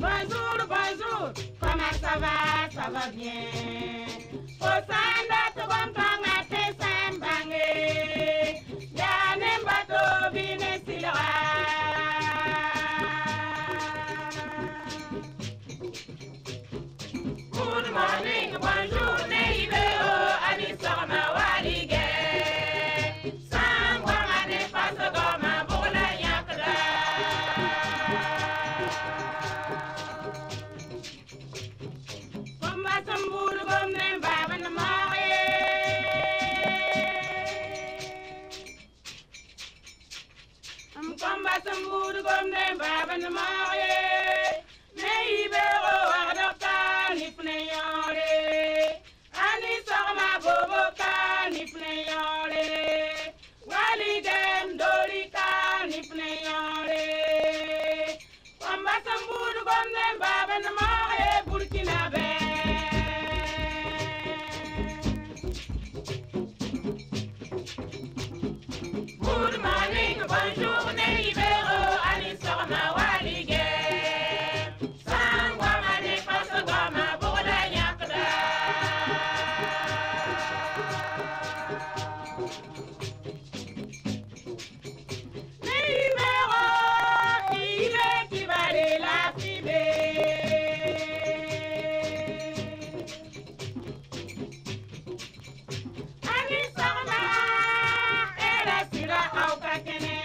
Bonjour, bonjour, comment ça va bien. Osanda tobantanga te sambange, yane mbato bine silwa. Good morning, bonjour, neibeo, anisama walige. Sangwa ne paso goma bola yakda. Komba samburu gomne baba na mare. Komba samburu gomne baba na mare. Neibero ardoka nifne yore. Ani sama bobo ka nifne yore. Walidem dorika nifne yore. Komba samburu gomne baba na mare Burkina be. Good morning, bonjour, neibero, ani sama walige. Sangwa mane paso goma bola yakda. Neibero, il est qui va de la fibe. Ani sama, era sira au kakene.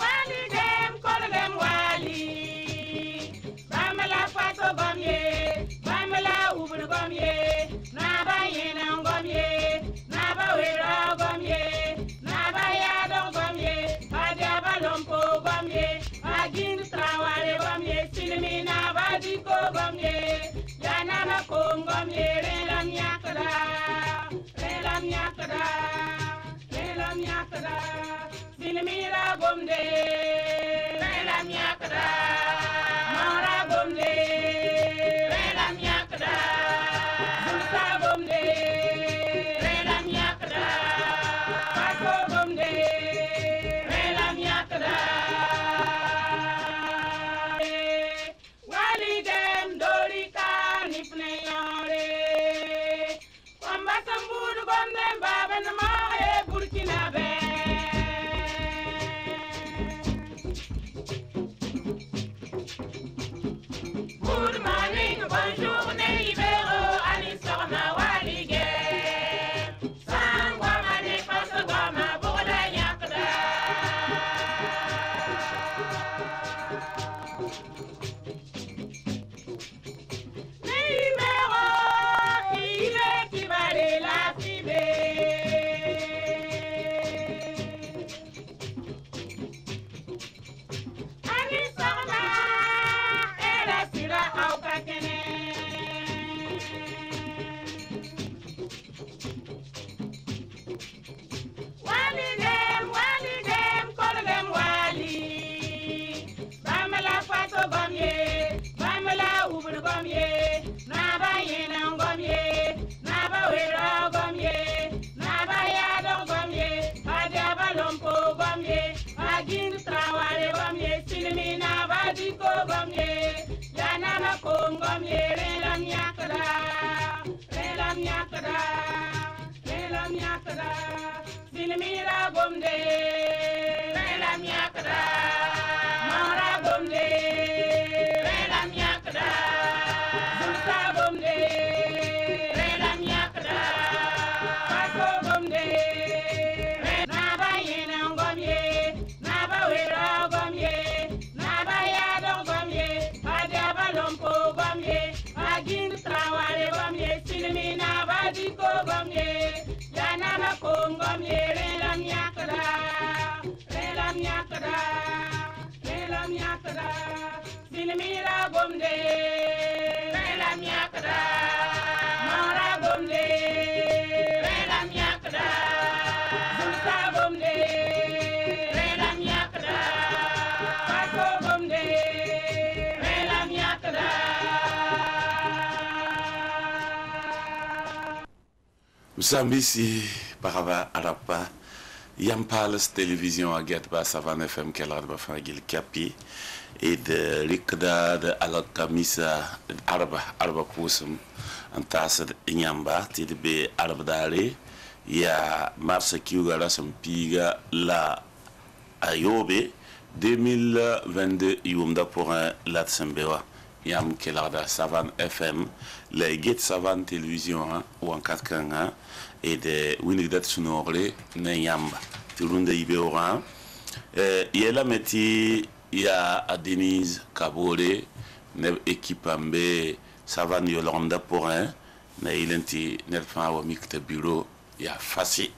Walidem, kolem wali. Bamela faso gomye, bamela ubun gomye. Naba yena gomye, naba wera gomye, naba yado gomye. Adiaba lompo gomye, agin trawale gomye. Silmi naba diko gomye, yanana kong gomye. Relam yakda, relam yakda, relam yakda. Silmira gomde, relam yakda. Mara gomde, relam yakda. Zulsa gomde, relam yakda. Paso gomde, relam yakda. Walidem dorika nifne yore. Komba samburu gomde baba na mare Burkina be. Good morning, bonjour, neibero, ani sama walige. Sangwa mane paso goma bola yakda. Neibero, il est qui va de la fibe. Ani sama, era sira au kakene. Walidem, kolem wali. Bamela faso gomye, bamela ubun gomye. Naba yena gomye, naba wera gomye, naba yado gomye. Adiaba lompo gomye, agin trawale gomye. Silmi naba diko gomye, yanana kong gomye. Relam yakda, relam yakda, relam yakda. Silmira gomde, relam yakda. Mara gomde, relam yakda. Zulsa gomde, relam yakda. Paso gomde, naba yena gomye, naba wera gomye, naba yado gomye. Adiaba lompo gomye, agin trawale gomye. Silmi naba diko gomye, yanana kong gomye. Relam yakda, relam yakda, relam yakda. Silmira gomde, relam yakda. Mara gomde, relam yakda. Zulsa gomde, relam yakda. Paso gomde, relam yakda. Msambisi Baraba Arapa Yampales télévision à Getba Savan FM Kelar Bafagil Kapi et de Rikda de Alakamisa Arba Kusum en tasse Inyamba TDB Arbdare ya Marsa Kiugara Sampiga la Ayobe 2022 Yumda pour un Latsembewa Yam Kelarda Savan FM les Get Savan télévision ou en 4K et de Winigdat Sonoré Nayamba Turunda Ibeoran Yela Meti ya a Denise Kabore ne équipambe Savan Yolanda pour un na ilenti nerfa wa mikta bureau ya Fassi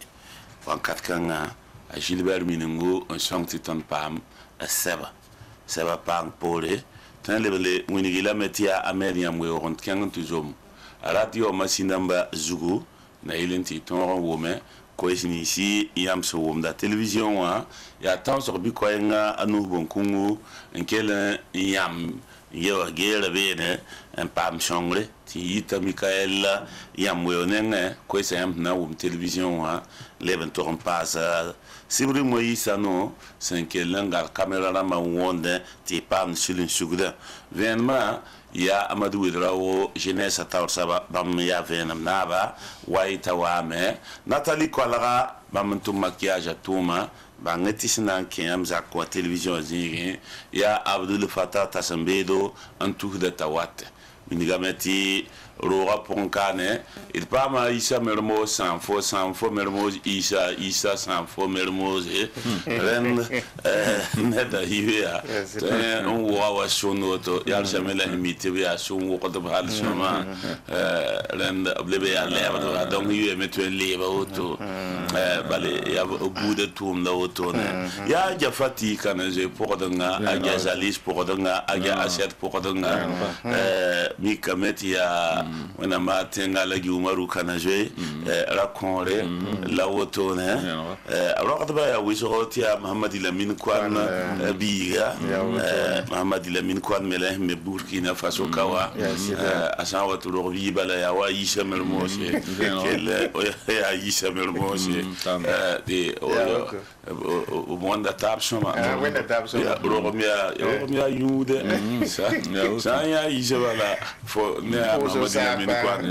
en 4K a Gilbert Minungo un song titan pam a Seba pam pole tan lebele Winigila Meti a Ameriam we on kyan tuzom radio masinamba Zugu na ilenti ton wome ko ici yam so wom da télévision wa ya tan so bi ko nga anu bon kungu enkel yam yewa gera bene en pam chongre ti yita Michael yam we onenge ko yam na wom télévision wa leben to on passe sibri moyisa no senkel nga caméra la ma wonde ti pam sulun sugda venma ya Amadou Widrao jeunesse atawr saba bam ya venam naba waita wame Nathalie Kolara bam tum maquillage atuma ba ngeti sinan kiyam za ko télévision zingi ya Abdul Fattah Tassambedo antou de tawat minigameti Rora Ponkane il pas ma Issa Mermoz sans faux Mermoz Issa sans faux Mermoz ren neda hiya on wa shonoto ya jamela imite ya shon ko to bal shoma ren blebe ya leba donc hiya metu leba auto bale ya bude tum da auto ne ya jafati kana je pour danga aga jalis pour danga aga aset pour danga mi kameti ya wana matenga la Umaru Kanaje raconte la wotone alors ba ya wisoti ya Mohamed Lamine Kwan biga Mohamed Lamine Kwan mele me Burkina Faso kawa asan waturo bi bala ya wa Issa Mermoz kel ya Issa Mermoz de o monde tap soma wenda tap soma romia yude sa ya Issa bala fo ne Mohamed Lamine Kwan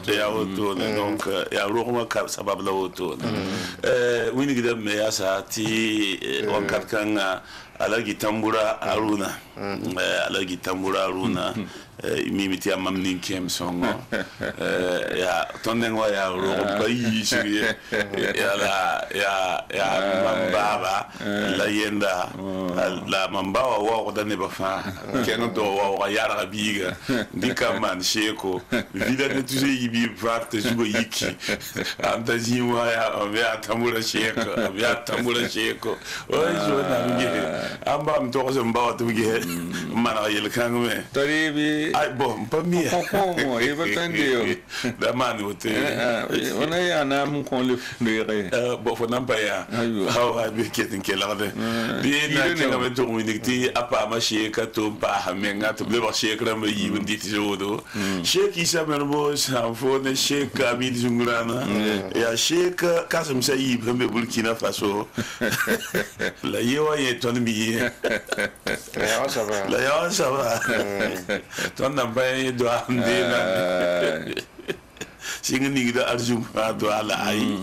ya auto donc ya roma ka sabab la auto wini gida me ya sa ti on katkanga alagi tambura aruna alagi tambura aruna mimiti amamnin kem songo ya tondengo ya roma bayi shiri ya mambaba la yenda la mambawa wa ko ne ba fa ken do wa yara biga dikaman sheko vida ne tuje yibi parte jugo yiki anta jiwa ya tambura sheko o jona ngi amba mto so mbawa to ngi mana yel kangme taribi ai bon pas mia como e batandio da mani wote ona ya na mu kon le fleurer bo fo namba ya hawa be ketin kelade bi na tinga me to winigti apa ma sheka to pa hamenga to ble ba sheka ma yibin diti jodo sheki Issa Mermoz fo ne sheka mi jungurana ya sheka kasam sayi be Burkina Faso la yewa ye ton mi la ya ça va ton namba ye do ande na singi da arjum do ala ai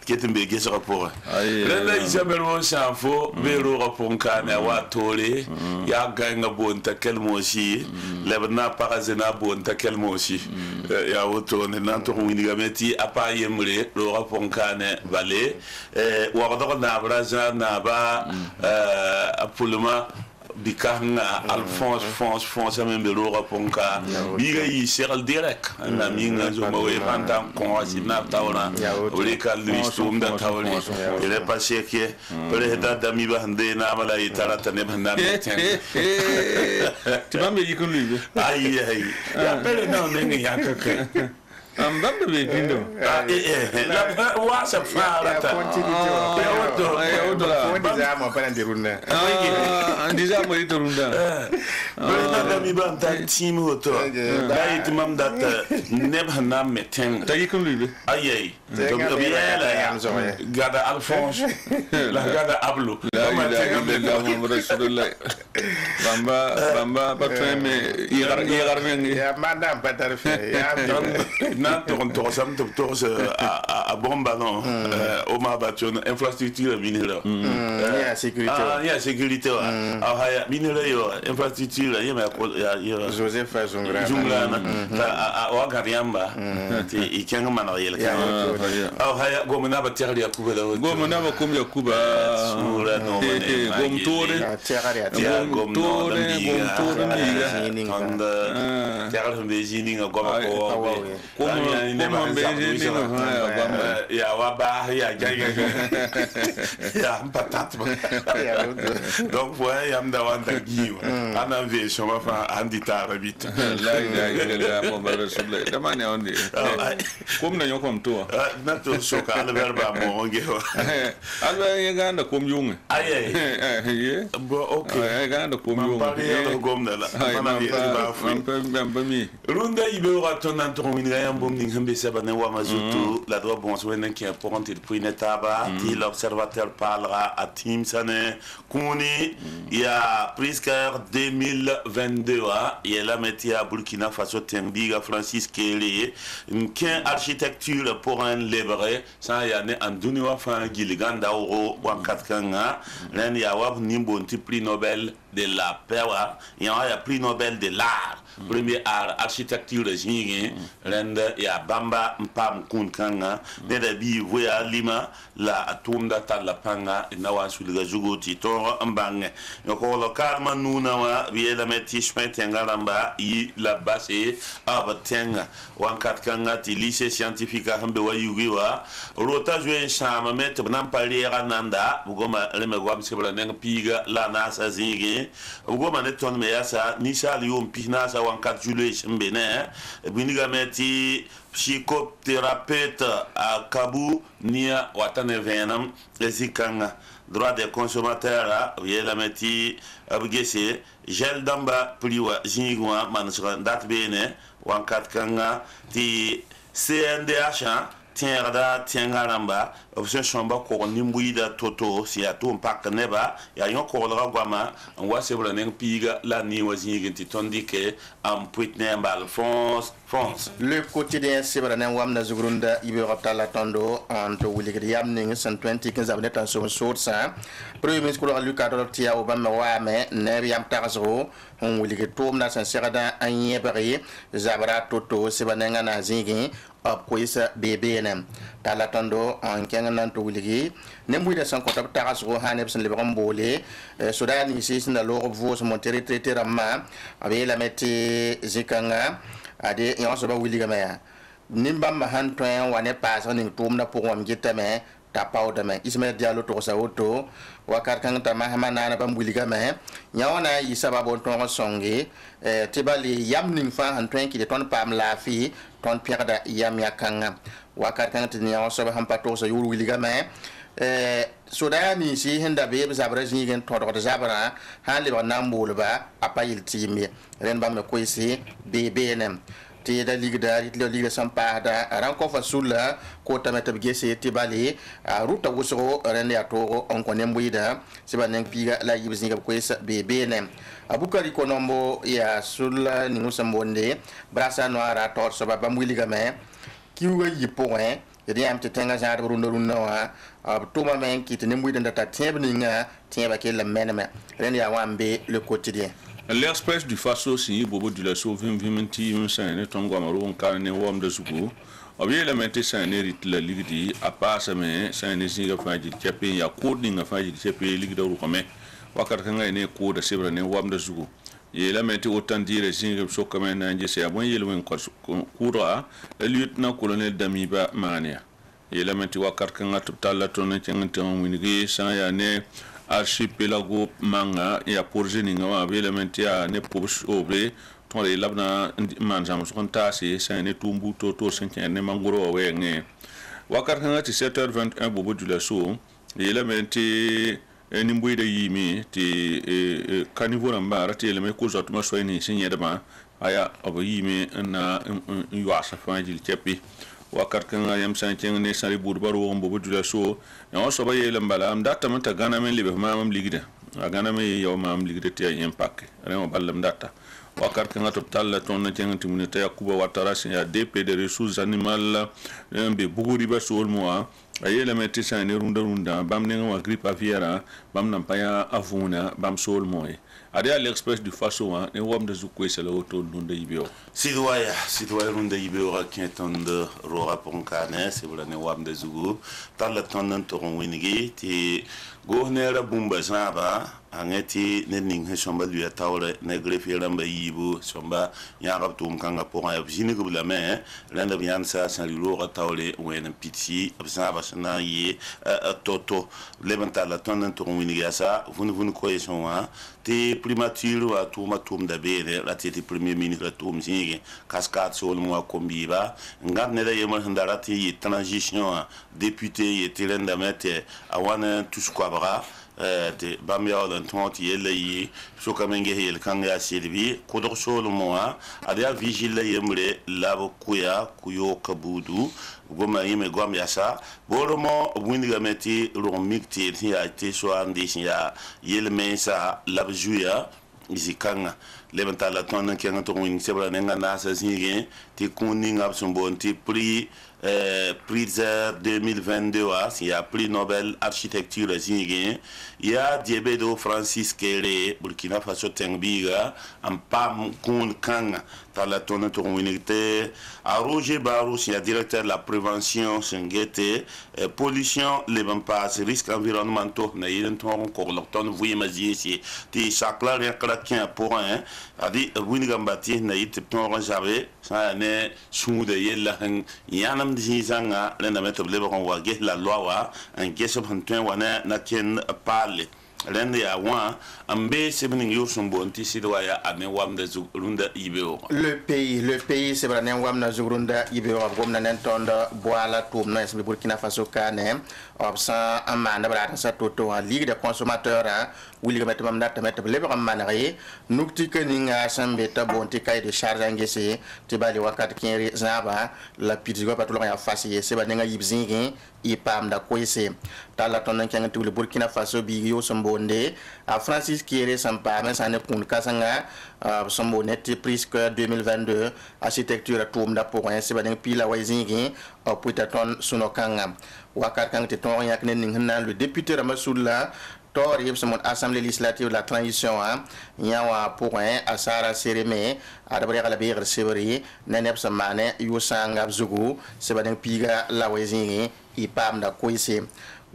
ketembe gese rapport la Issa Mermoz fo vero rapport kana wa tole ya ganga bonta kelmosi lebna parazena bonta kelmosi ya auto ne nanto winigameti apa yemre ro rapport kana vale wa do na braza na ba apulma bikanga Alphonse même belora ponka biga yi seral direct na minga zo mawe pantam kon asina tawra ole kal listum da tawri ele passé que preda da mi bande na mala itara tane banda ten tu vas me dire que lui ai ya pere na nengi yakaka Ambambe vindo. La wasa fara ta. Ya odo. Fundi za ama pana ndirunda. Andiza mo itorunda. Bana mi ban ta team hoto da it mam dat neb hanam meten ta yikum libe ayay to bi la gada Alphonse la gada Ablo la ilaha Muhammad rasulullah bamba batme yigar mengi ya madame patar fe ya na to sam to a bomba non o ma battion infrastructure minera ya sécurité ya sécurité ah haya minera yo infrastructure ya Joseph Zungla na wa gariamba ti ikenga mana yele ah haya gomna ba terri yakuba gomna ba kum yakuba sura no gom tore gom tore anda terri mbejini ngoma ko ya waba ya gaga ya patat donc ouais ya mda wanda giwa ana ve shoma fa andi tarabit la ilaha illallah Muhammad rasulullah damani ondi kom na yokom to na to soka ala verba mo ngewa ala yeganda kom yunga aye ye bo okay yeganda kom yunga yo gomna la mana ba fu mi runda ibe raton nan to minga yambom ning hambe sabane wa mazutu la droit bon soinen qui est pour il pour une taba qui l'observateur parlera à Tim Sané Kouni il y a presque 2022 il y a la métier à Burkina Faso Tenbiga Francis Kelly une architecture pour un lébré ça y a né en Duniwa fan Gilganda Oro wa Katkanga l'un y a wa nimbo prix Nobel de la paix il y a prix Nobel de l'art premier art architecture jingi rende ya bamba mpam kun kanga de da bi voya lima la atumda talla panga na wa sulga juguti to mbange ko lo karma nuna wa bi la meti shpete ngaramba yi la base abatenga wankat kanga ti lycée scientifique hambe wa yugiwa rota jwe shama met nam paliera nanda bugoma leme gwam sebla neng piga la nasa zingi bugoma ne ton me yasa ni sali yom pina sa wankat julé mbene biniga meti psychothérapeute à Kabu nia watane venam ezikanga droit des consommateurs la meti abgese gel damba pliwa jingwa mansra dat bene wankat kanga ti CNDH tienga ramba option chamba ko nimbuida toto si atum pak neba ya yon ko la gwama wa sebla nen piga la ni wazini ti tondike am puitne mbal France le quotidien sebra nen wamna zugrunda ibe raptala tondo anto wuligri yamning 120 abonnés en sur source premier ministre ko Lucas Dortia obama wa me ne yam taxo on wuligri tomna san serada anyebari zabra toto sebra nen na zingi ab koisa BBNM talatando en kengan to wuligi nembuida san ko tab taxo haneb san lebram bolé sudani si sin lo vos mon territoire ramma abe la meti zikanga ade yon so ba wuliga maya nimbam han toen wane pas on tumna pour on gitame ta pawda me ismail diallo to sa auto wakar kan ta mahamana na bam wuliga me nyawana yi sababo ton songi tibali yamning fa han toen ki de ton pam la fi ton pierda yam yakanga wakar kan tin yon so ba han pato sa yuru wuliga me sudani si hinda be zabra jigen to do zabra han le nambolba apayil timi ren bam ko isi BBNM ti da ligda lo liga sampada ran ko fa sulla ko tamata gese ti bali ruta wuso ren ya to on ko nembuida sibanen piga la yibzi ko isi BBNM abukari ko nombo ya sulla ni musambonde brasa noara to so ba bambuliga me kiwa yipoin yedi am te tenga jaar runda wa tuma men ki te nembuida ndata tebninga tieba ke la meneme ren ya wambe le quotidien. L'Express du Faso signé Bobo du Lasso vimti un ton guamaro carne wam de suku obie la mette saint rit la ligdi a passe mais saint zinga faji chape ya coding faji chape ligda ru kame wakar kanga ne ko da sebra ne wam de suku ye la mette autant dire zinga so comme na nje se abon yele wen ko kura le lieutenant colonel Damiba Mania ye la mette wakar kanga tala ton changante wingi sa ya ne archipelago manga ya porjeni ngawa elementi ya ne pobs obe ton le labna manjam so kontasi sa ne tumbu to senken ne mangoro wenge wakar kan ati 7h21 Bobo du Lasso elementi ni mbuida yimi ti kanivo namba rati le me ko zot ma so ni sin yedama aya obo yimi na yuasa fangil chepi wakat kan ayam san chen ne sari burbaru wo mbo dula so no so ba yele mbala am data man ta gana men libe ma am ligide gana me yow ma am ligide ti ay impact remo ballam data wakat kan atop tal ton na chen timune ta yakuba watara sin ya DP de ressources animales be buguri ba so mo ayele meti sa ne runda bam ne wa grippe aviaire bam nam paya avuna bam sol moy ade à l'express du faso ne wam de zukwe sala auto nunda yibio sidwaya runda yibio ra kintonde rora ponkane c'est voilà ne wam de zugu tal ton to winigi ti gohnera bumba zaba angeti ne ning he somba du tawre ne greffe ramba yibu somba yarab tum kanga pour ya bini ko la me renda bien ça sans luro tawle wen piti absaba sana yi toto levanta la ton to winigi ça vous ko yesonwa te primature wa tuma tum da bere la te premier ministre tum singi cascade sur le mois kombiba ngat ne da yema ndarati transition député et terenda mete awana tous kwabra de bamya dan tonti yelayi so kamenge hel kanga silvi kodor solo moa adia vigile yemre labo kuyo kabudu goma yime gom yasa boromo windiga meti romikti ya te so andi ya yelmensa labjuya izikanga lebanta la ton kenga to win sebra nenga nasa zingi ti kuning absumbo ti prix Pulitzer 2022 il y a prix Nobel architecture il y a Diebedo Francis Kéré Burkina Faso Tengbiga en pam kun kanga tala tona to winite a Roger Barous il y a directeur de la prévention sengete pollution les pas risques environnementaux na yiden ton ko lokton vuimazi si ti sakla rien krakien pour un a dit winigambati na yit ton jabe ça ne soude yella yanam dizanga lenda metob leba kon wa ge la loi wa en geso hantwen wana na ken parle lenda ya wa ambe sebning yosum bonti sidwa ya ane wam de runda ibeo le pays c'est branen wam na zurunda ibeo gomna nen tonda boala tum na esbe Burkina Faso kane obsa amana brata sa toto en ligue de consommateurs hein wuli ga metam na tamet leba kam manare nukti keninga sambe ta bonti kay de charge ngese tibali wakat kinri zaba la pizgo patulon ya fasi se ba nga yibzingi ipam da koise tala tonan kenga tuli Burkina Faso bi yo sombonde a Francis Kéré sampa men sane kun kasanga sombonde ti presque 2022 architecture tum da pour se ba nga pila waizingi o puitaton sunokanga wakat kan te ton yak nen ngna le député Ramassoula tor yeb samon assemblée législative de la transition yawa pour asara sereme adabre kala be receveri nenep samane yusanga zugu se ba nga piga la waizingi ipam da koise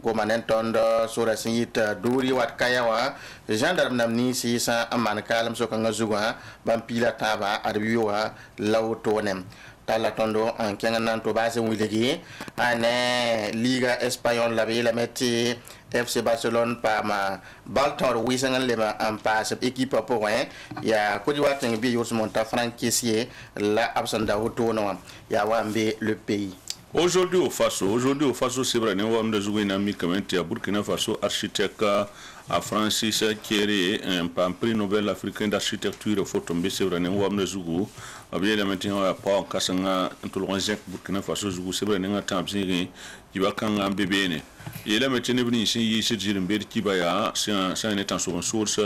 gomanen tondo sura singit duri wat kayawa gendarme namni si sa aman kalam so kanga zuga bam pila taba adbiwa lawtonem tala tondo en kengan to base wilegi ane liga espagnol la be la metti FC Barcelone par ma Baltor Wisangan leba en passe équipe pour ya Côte d'Ivoire bi yurs monta Franck Kessié la absenda autono ya wambe le pays. Aujourd'hui au Faso, c'est vrai, nous avons des amis qui à Burkina Faso, architecte à Francis Kéré, un prix Nobel africain d'architecture, faut tomber, c'est vrai, nous avons des amis qui maintenant à pas en cassant tout le monde Burkina Faso, c'est vrai, nous avons des qui va quand un bébé. Et là maintenant venu ici, c'est Jirimber qui va c'est un état sur une source,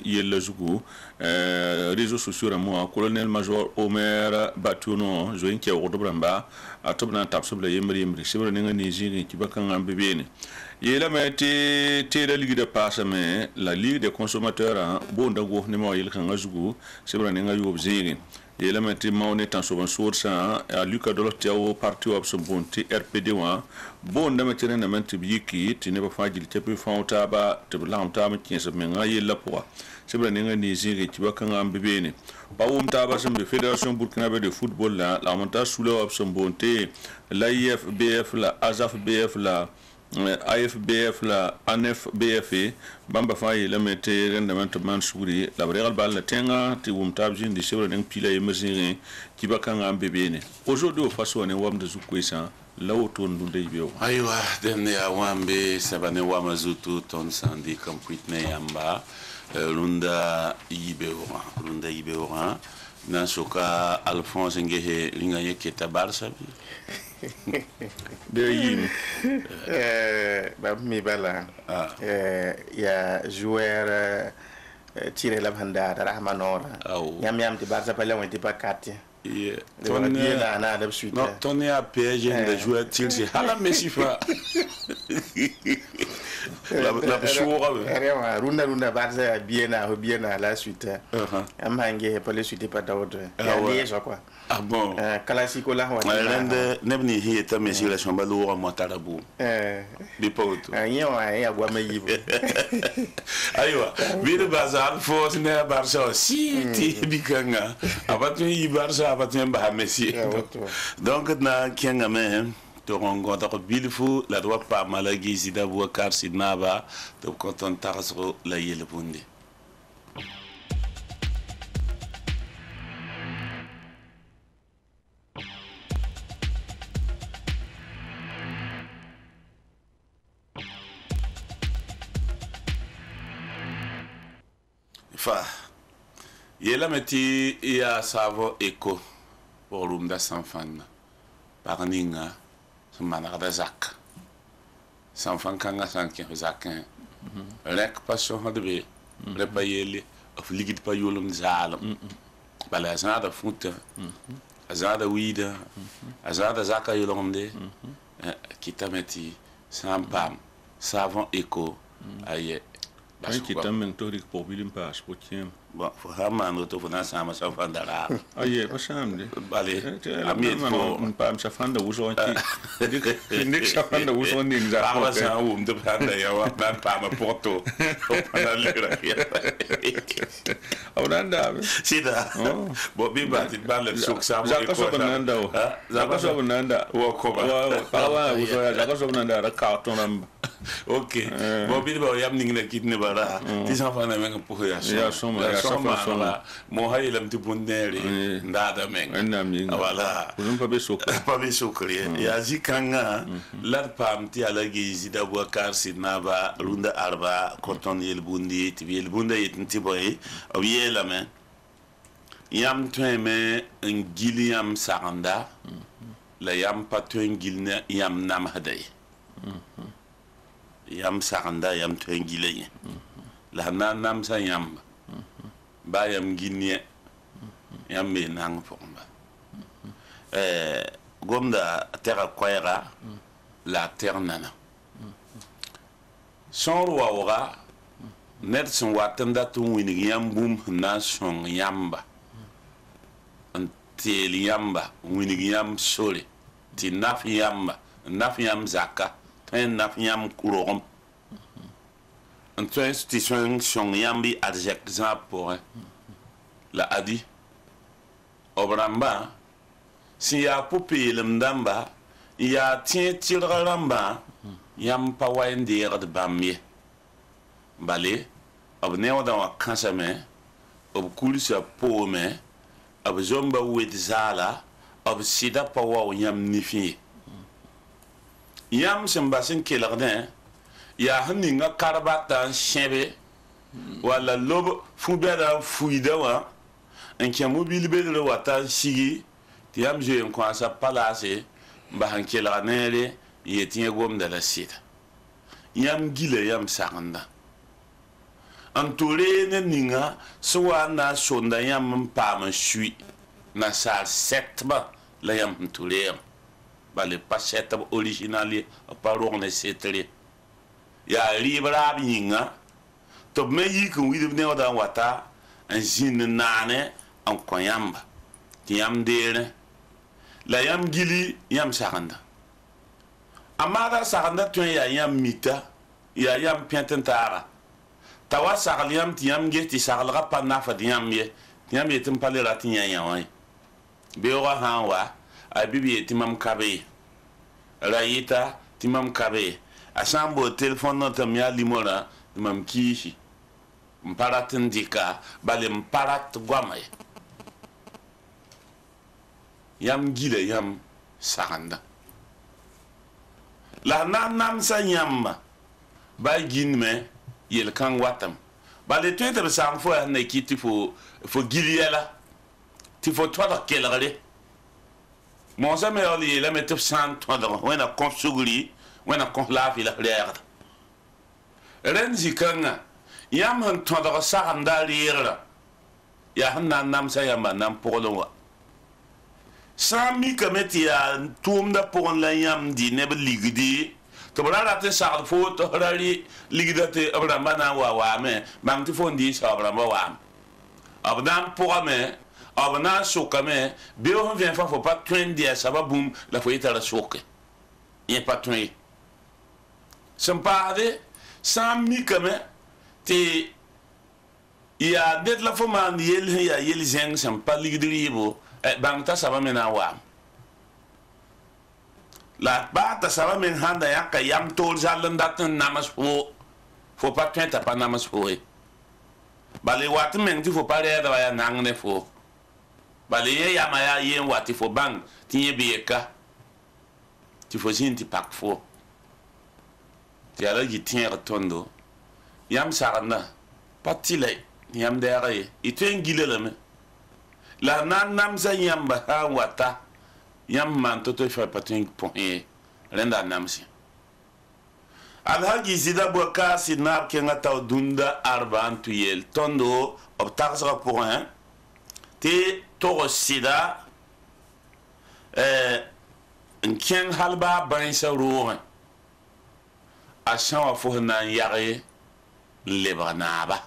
il est le Zougou, réseaux sociaux à moi, colonel-major Omer Batuno, Join qui est au Dobramba, à top d'un tap sur le Yemri, c'est vrai, nous avons des qui va quand un bébé. Et là maintenant, la Ligue de passe, mais la Ligue des consommateurs, bon d'ago, ne m'a il qu'un Zougou, c'est vrai, nous avons des et là maintenant on est en source à Lucas Dolotiao parti au Absombonti RPD bon de maintenant na menti biki ti ne ba fajil te pe fauta ba te blam ta ma kin se menga yella poa se bra nenga ni ziri ti ba kan ambe bene ba wum ta ba sembe fédération burkinabé de football la monta sous le Absombonti la IFBF la ASAF BF la AFBF la ANFBF bamba fa yi la mete rendement man souri la regal bal la tenga ti wum tabjin di sewra ning pila emerging ki bakanga mbebene aujourd'hui façon ne wam de zukwesa lawo ton dunde biyo aywa den ya wambe sabane wama zutu ton sandi complete yamba lunda ibewa na soka Alphonse ngehe linga yeke tabarsa de yin ba mi bala ya joueur tiré la banda Rahmanora yam ti barsa pale on ti pakati ton a PSG de joueur tiré hala Messi fa la choura runda barsa bien à la suite am hange pale suite pas d'autre ya quoi ah bon classico la wa nebni hita Messi la chamba lo mo tarabu bi pauto ya gwa mayibo aywa bi bazar force ne barsa si ti bikanga abatun yi barsa abatun ba Messi donc na kenga me to rongo da ko bilfu la doit pas malagi zida bo kar sinaba to konton tarso la yele bundi fa yela meti ya savo eco pour rumda sanfan parninga semana da zak sanfan kanga sanke zakin rek passion hadbe le payeli of ligid payolum zalam bala azada funta azada wida azada zaka yolomde kitameti sampam savon eco aye ai kitam tori ko bilim pas po tiem bon faut hamano to fona sama sa fandara aye pasamde bale amit fo pam sa fanda uso anti nik sa fanda uso ning za pa sa de fanda ya wa ban pa ma porto para lera awanda sida bo bi ba ti ban le sok sa za ka so bananda za ka so bananda wo ko ba wa uso ya za ka so bananda ra ka tonam ok bo bi ba yam ning na kitne bara ti sa fanda men ko ya soma mo hay lam ti bundere ndada men wala uzum pa be sokri ya zikanga lar pam ti alagi zida bo kar sinaba runda arba konton yel bundi ti yel bunda yiti boy o yela men yam tweme ngili yam saranda la yam patwen gilna yam nam haday yam saranda yam twen gilay la nam sa yam ba yam ginie yam me nang fomba gomda terra koyra la ternana son wawra net son watanda tun wini yam bum na son yamba antel yamba wini yam sole ti naf yamba naf yam zaka ten naf yam kurom en toi institution son yambi adject za pour la adi obramba si ya popi lemdamba ya tien tiraramba yam pa wande de bamye bale obne oda wa kansame ob kulisa pome ob zomba wet zala ob sida pa wa yam nifi yam sembasin kelarden ya haninga karbata shebe wala lob fubera fuida wa enkia mobile bedre wata shigi tiam je en kwa sa palase ba hankela nere yetinye gomda la sita yam gile yam sakanda antore ne ninga soa na sonda yam pam shui na sa setba la yam ntore ba le paseta originali paro ne setre ya libra binga to me yik wi de oda wata en zin nane en koyamba ti yam dere la yam gili yam sakanda amada sakanda to ya yam mita ya yam pententara tawa sakal yam ti yam ge ti sakalga panna fa ti yam ye tum pale ratin ya wai be wa hanwa a bibi ti mam kabe rayita ti mam kabe a sambo telefon no tam ya limora mam kishi mparat ndika bale mparat gwamay yam gile yam saganda la nam sa yamma ba ginme yel kan watam bale twete sam fo na kiti fo giliela ti fo toda kelare mon sa me oli la metef san toda wena konsuguri wena kon la fi la reer renzi kanga yam han toda saganda reer ya han nam sa yamba nam polo Sami kameti ya tumda pon la yam di ne ligdi to bra te sa fo to rari ligdate abramba na wa me mam ti fondi sa abramba wa abdan pour me abna sokame be on vient fa faut pas train dia ça va boum la faut être la soke il pas train sempade sami kame te ya det la fo man yel zeng sem pas ligdi bo bangta saba mena wa la bata saba men handa ya ka yam tol jalan datan namas fo pas tenta pa namas fo bale wat men ti fo pare da ya nangne fo bale ye ya ma ya yen wati fo bang ti ye bieka ti fo jinti pak fo ti ala gi tier tondo yam sarana patile yam dere itwen gilele me la nam sa yamba ha wata yam man to fa patin point renda namsi alhaji sida boka sinar ke ngata dunda arban tuyel tondo obtaxra point te to sida nkien halba ban sa ruwa a shawa fo na yare lebanaba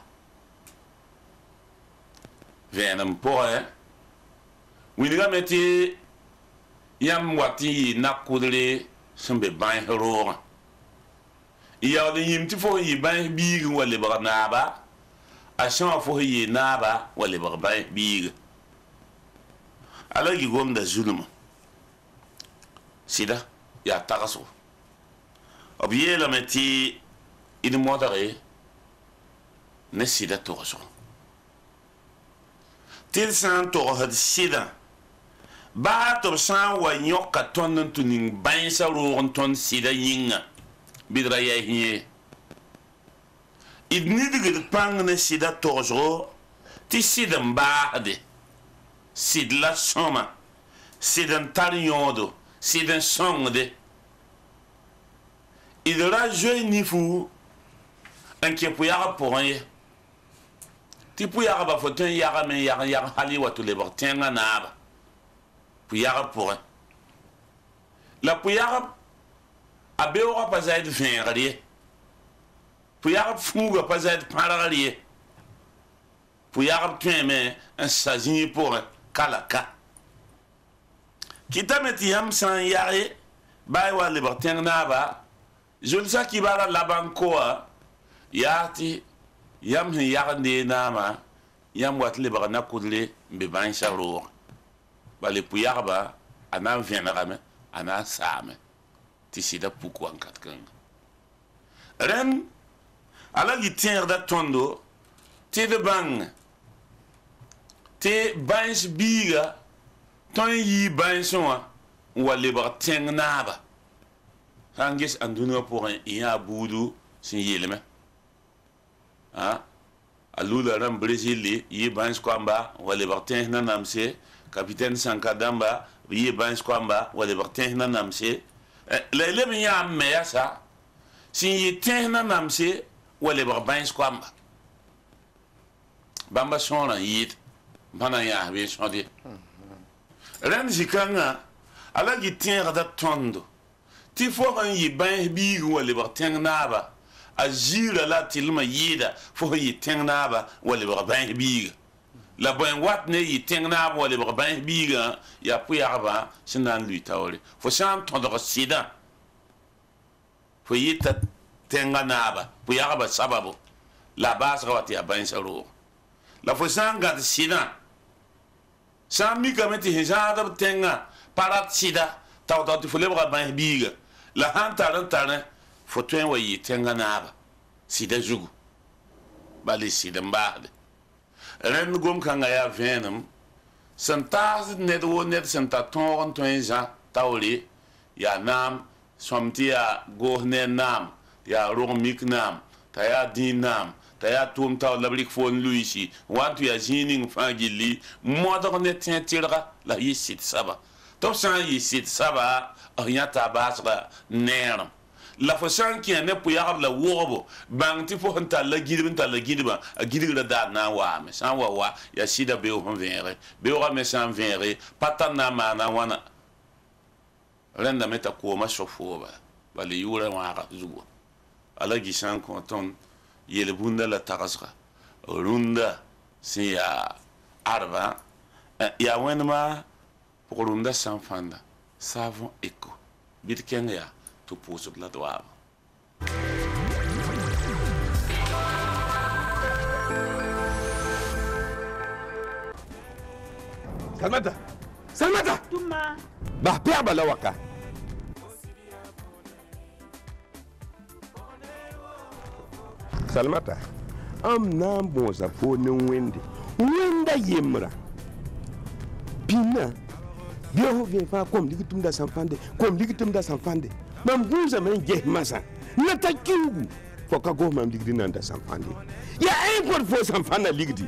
venam point winiga meti yam wati nakudre sembe ban hero ya de yim ti fo yi ban biig wale barnaba a shan fo yi naba wale ban biig ala gi gom da zulum sida ya tagaso obiye la meti in modare ne sida toso til san to had sida ba to san wa nyoka ton tuning ban sa ro ton sida yinga bidra ya hiye idni digil pang ne sida tojo ti sida mbaade sid la soma sidan tariodo sidan songde idra joy ni fu anke puya pour ye ti puya ba foten ya men ya hali watu le bortenga na ba puya pour la puya abe o pa zaid fin radier puya fuga pa zaid paralier puya teme un sajini pour kalaka kita meti yam san yare bay wa le bortenga na ba julsa ki bara la bankoa yati yam hin yagande nama yam wat le bara na kudle be ban sharo bale puyarba ana venrame ana same ti sida puku an katkan ren ala giter da tondo te de bang te bans biga ton yi bansoa wale bara teng naba hangis anduna pour un ya boudou sin yelme ha alula ram brésil yi bans kwamba wale bartin na namse capitaine sankadamba yi bans kwamba wale bartin na namse lele mi ya me sa sin yi tin na namse wale bans kwamba bamba sona yit bana ya be sodi ren zikanga ala gitin da tondo ti fo kan yi ban bi wale bartin naba azira la tilma yida fo yi tengnaba wale ban biga la ban wat ne yi tengnaba wale ban biga ya puyaba sinan lui tawle fo san ton do sida fo yi ta tenganaba puyaba sababu la base rawati ya ban saro la fo san ga sida san mi kameti hizada tenga parat sida taw taw ti fo le ban biga la han taran fo tõe n wa yɩ tẽngã naaga sɩda zugu bala sɩd n baasde rẽnd gom-kãngã yaa vẽenem sẽn taasd ned wo ned sẽn tar tõog n tõe n zã taoore yaa naam sõm tɩ yaa goos ne naam yaa rog-mik naam t'a yaa dĩin naam t'a yaa tʋʋm tao la b rɩk fo n luiisi wan tɩ yaa zĩig ning fãa gilli modg ne tẽ tɩrga la yɩ sɩd saba tɩ b sã n yɩ sɩd saba b yãta a baasga neerem la fo sã n kẽ ne pʋ-yagb la wogbo bãng tɩ fo sẽn tar la gidb n tar la gidbã a gidgrã daad na n waame sã n wa yaa sɩda beoog n vẽege beoogã me sã n vẽege pa tar na n maana wãna rẽndame t'a kooma so-fooba bala yʋʋrã wãaga zugu ala gi sã n kõ tõnd yel-bũnda la tagsga rũndã sẽn yaa arba yaa wẽnema pʋg rũndã sã n fãnda savon eco bɩd kẽng yaa tɩ pʋʋsd la d waaba Salmata Tuma. bah pɛgba la waka Salmata am na n bõosa foo ne wẽnda yemra pĩnã beoog vẽ fãa kom lig tʋmda sãn fãnde mam gũusame n ges masã na ta kiugu fo ka gos mam ligdi nan da sãn fãnde yaa ẽn kõt fo sãn fãnda ligdi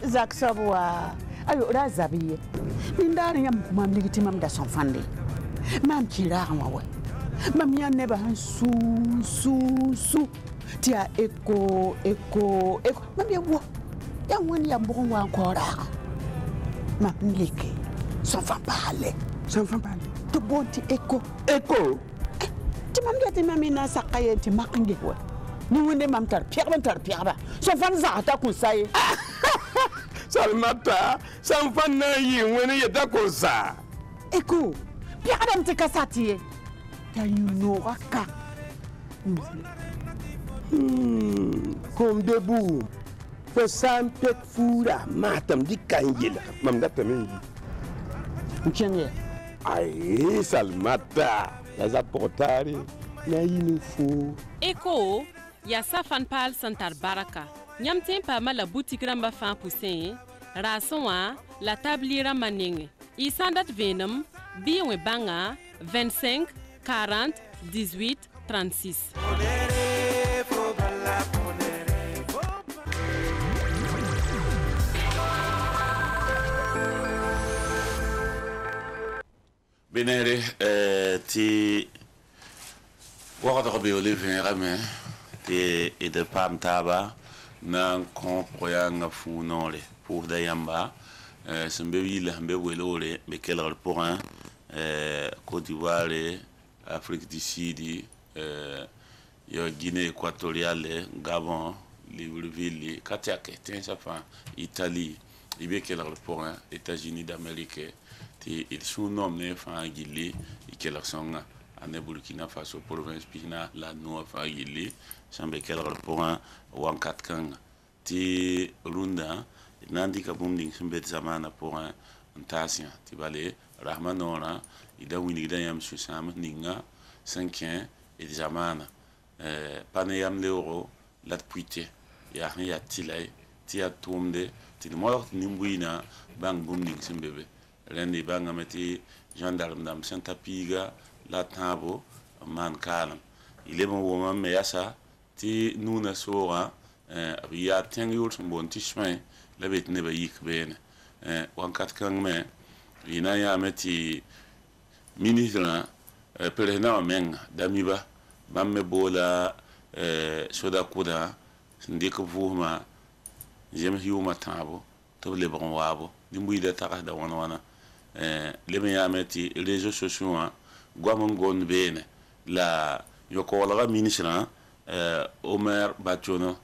Zak sabwa ayo ra zabiye min dar yam mam ligiti mam da son fande mam kira wa mam ya ne ba su tia eko mam ya wo ya woni ya mbon wa encore mam liki son fan parler to bonti eko ti mam gati mam ina sakaye ti makange wa ni wonde mam tar pierre son fan za ta kun saye Salmata san fan na yi wani ya dako sa Eko, biya adam te kasati ye. Ta yuno raka. Kom debu fo san pek fura matam di kan yela mam da tamen Mchenye. ai Salmata la za portari na yi ni fo Eko ya safan pal santar baraka nyam tempa mala boutique ramba fan poussin rason la tabliera maninge isandat venom biwe banga 25 40 18 36 benere ti waqt be ole vẽegame tɩ d paam taaba na n kõ pʋgã fuunore pʋʋsda yãmba sẽn be yɩla sẽn be weloore be kelgr pʋgã Côte d'Ivoire Afrique du Sud ya Guinée équatoriale Gabon Libreville ka tɛke tẽnsã fãa Italie y be kelgr pʋgã États-Unis d'Amérique tɩ d sũ-nom ne fãa gilli y kelg sõnga ane Burkina Faso province pina la noa fa yili sambe kelgr pʋgã wãnkat kãnga tɩ rũndã d na n dɩka bũmb ning sẽn be d zamaanã pʋgẽ n taas yã tɩ bale rasma noorã y da wilgda yãmb sũ-sãams ninga sẽn kẽ d zamaanã pa ne yam leoogo la d pʋɩtɛ yaa sẽn yaa tɩla tɩ yaa tʋʋmde tɩ d modg tɩ nin-buiinã bãng bũmb ning sẽn be be rẽnd y bãngame tɩ gendarme dãmb sẽn ta piiga la tãabo n maan kaalem y leb n wʋma me yasa tɩ nuunã soogã b yaa tẽng yʋʋr sẽn boond tɩ soẽ la be tɩ nebã yik beene wãnkat kãng me y na n yãame tɩ ministrã presidã wã menga damiba bãmb me boola soda kʋdã sẽn dɩk vʋʋsmã zems yʋʋmã tãabo tɩ b lebg n waabo nin-buiidã tagsda wãn-wãna leb n yãame tɩ réseau sociaux wã goam n gond beene la yõk-koglga ministrã Omer Bationo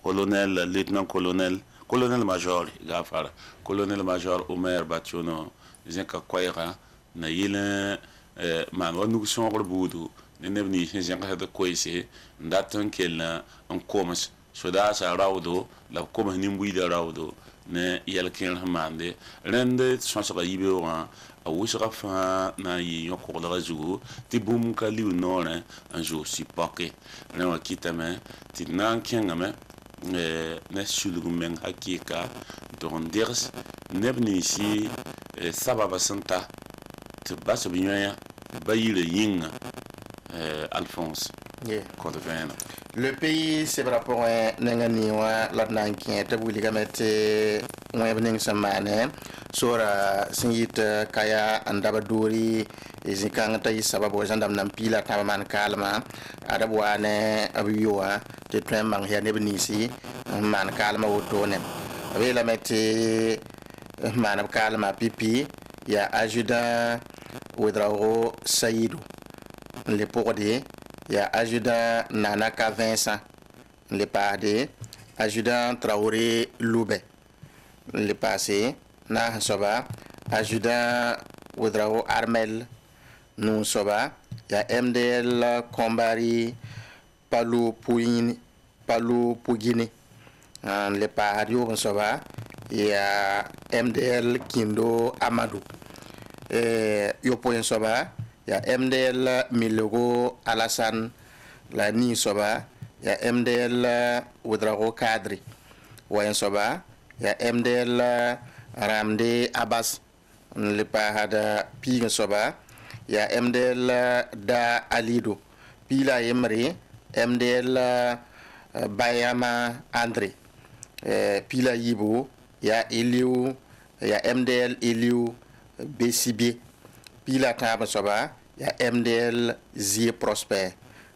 colonel lieutenant colonel major gafara colonel major Omer Bationo zẽka koɛɛgã na yɩl maan wa nug-sõogr buudu ne neb nins sẽn zẽgsd koeese n dat n kell n koms soda sa rawdo la ko ni mbuida rawdo ne yelkin hamande rende sonsa yibe wa a wusra fa na yi yoko la zugu ti bum ka liu nore un jour si poke ne wa kitame ti nan kengame ne shulugu men hakika don dirs nebni si sababa santa te baso binya bayile yinga Alphonse le pays c'est par rapport à nangani wa la nankin te buli gamete mo ning samane sora singit kaya andaba duri izikanga tay sababu jandam nam pila taman kalma adabwane abiyoa te trembang ya nebnisi man kalma wotone wela mete man kalma pipi ya adjudant Ouedraogo Saïdou le porde ya adjudant Nanaka Vincent le parde adjudant Traoré Loubé le passé na soba adjudant Ouedraogo Armel nous soba ya MDL Kombari Palou Pugini le parde soba ya MDL Kindo Amadou yo point soba ya MDL Milogo Alassane la ni soba ya MDL Ouedraogo Kadri wayen soba ya MDL Ramde Abbas le pahada piga soba ya MDL Da Alido pila Yemre MDL Bayama André pila Yibo ya Eliou ya MDL Eliou BCB pila taba soba ya MDL Zie Prosper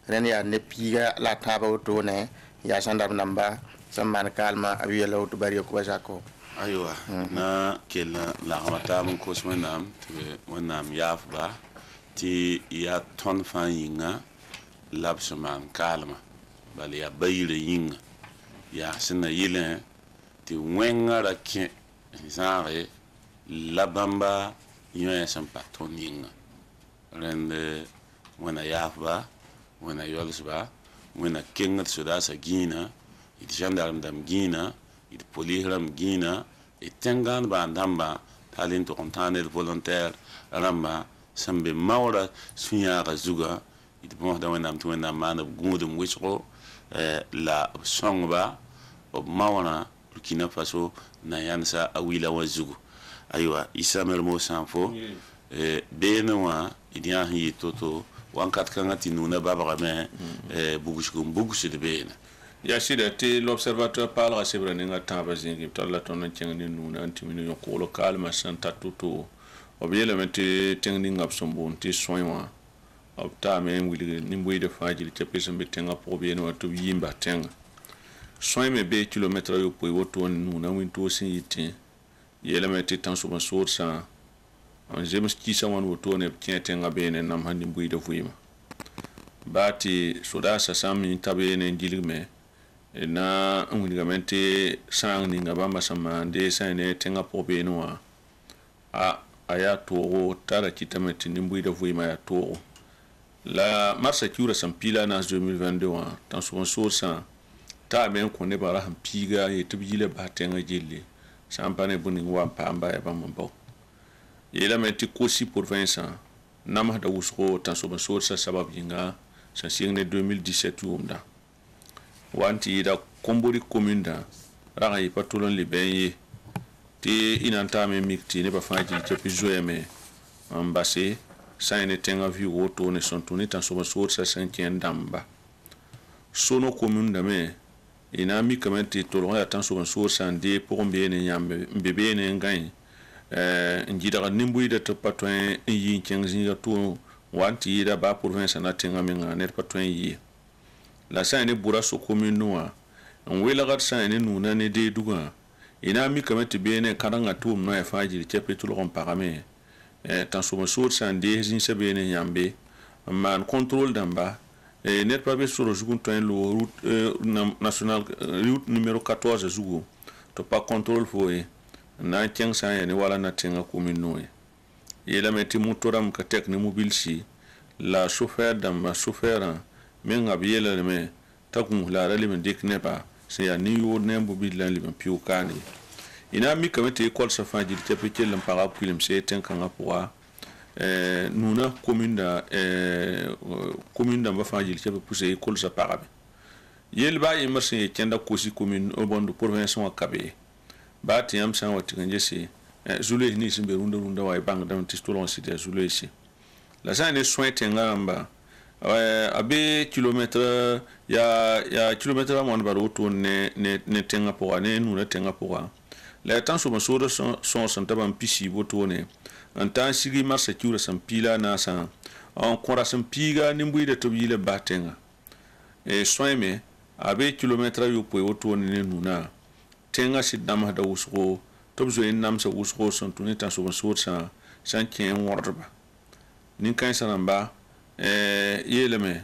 ren ya ne piga la taba otone ya sandar namba samman kalma abiya lawtu bari ko bajako aywa na kela la ramata mon ko smanam wanam yafba ti ya ton fan yinga labsman kalma bali ya bayire yinga ya sina yile ti wenga ra ke zare labamba yoy sampa ton yinga rende wana yafba wana yolsba wana kenga soda sa gina it gendarme dam gina it polihram gina it tengan ba ndamba talin to contane volontaire ramba sambe mawra sunya ga zuga it mo da wana to wana man gudum wisro la songba o mawna Burkina Faso na yansa awila wazugu aywa isamer mo sanfo benwa idia hi toto wankat kangati nuna baba me bugush de bena ya sida te l'observateur parle à Sebreninga Tabazin qui tala ton tengni nuna antimino yoko local ma santa toto obiele mete tengni ngapsombo ti soinwa opta me wili nimboy de fajili te pesa metenga probien wa to yimba tenga soin me be kilomètre yo po woto nuna winto sin yiti yele mete tan so sa on jemes kisa wan woto ne tenga bene nam handi mboy de fuima bati soda sa sami tabene njilime na unigamente sang ni ngaba sama de sane tenga pobeno aya toro tara kitameti nimbuida vuima ya toro la marsa kiura sampila na 2022 tan sponsor sa ta ben ko ne bara hampiga e tibile batenga jille sampane buni wa pamba e bambo yela meti kosi pour Vincent nama da usko tan sponsor sa sabab yinga sa singne 2017 umda wanti da kombori commune raga yi patolon le benye ti inanta me mikti ne ba faji te pizoe me ambase saine tenga vi woto ne sontuni tan so so sa sankien damba sono commune da me ina mi kamenti tolon ya tan so so sande pour mbene nyambe mbebe ne ngai njida nimbu da to patwen yi kenzinga to wanti da ba province na tenga me ngane patwen yi la saine bura so commune noa on wela gat saine nuna ne de duga ina mi kamete bene karanga tum no e faji ce petul ron parame tan so so sande zin se bene nyambe man contrôle d'amba net pas be sur jugun to lo route national route numéro 14 zugo to pas contrôle fo na tiang saine wala na tenga commune no yela meti motoram ka tek ne mobile si la chauffeur d'amba chauffeur men abiyela me takun la rale men dik ne ba c'est ya ni yo ne bo bi lan liban piu kani ina mi kamete école sa fa jil tepe kel lam para pulim se ten kan apwa nuna commune da ba fa jil tepe pousse école sa para yel ba yimerse kenda kosi commune au bon de province wa kabe ba tiam san wa tinganje se zule ni simbe runda wa bang dam tistolon cité zule si la ça ne soin tengamba abe kilomètre ya kilomètre à mon baro to ne tenga pour ne nous ne tenga pour la temps sur so son taban pisi boto ne en temps sigi marse kiura san pila na san on kora san piga nimbu de to yile batenga e soin me abe kilomètre yo po oto ne nuna tenga sidama da usgo to zo en nam sa usgo son to ne temps sur sa san kien worba nin kan sanamba yeleme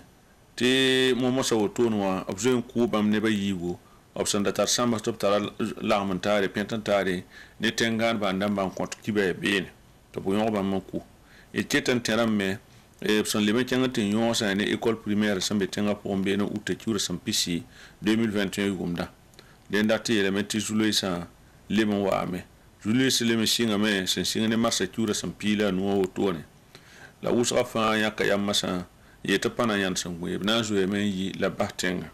te mo mosa wotono wa obzoin ku bam ne bayigo obsan da tar samba stop tar lagmantare pentantare ne tengan ba ndam ban kont kibe bene to bo yon bam ku e ketan teram me obsan leme kyangate yon sa ne école primaire sambe tenga po mbene utte kiura sampisi 2021 gumda den date yeleme ti zulo isa leme wa me zulo isa leme singa me sen singa ne marsa kiura sampila no wotone la usra fa ya ka yamasa yeta pana yan sangwe na zo e men yi la batenga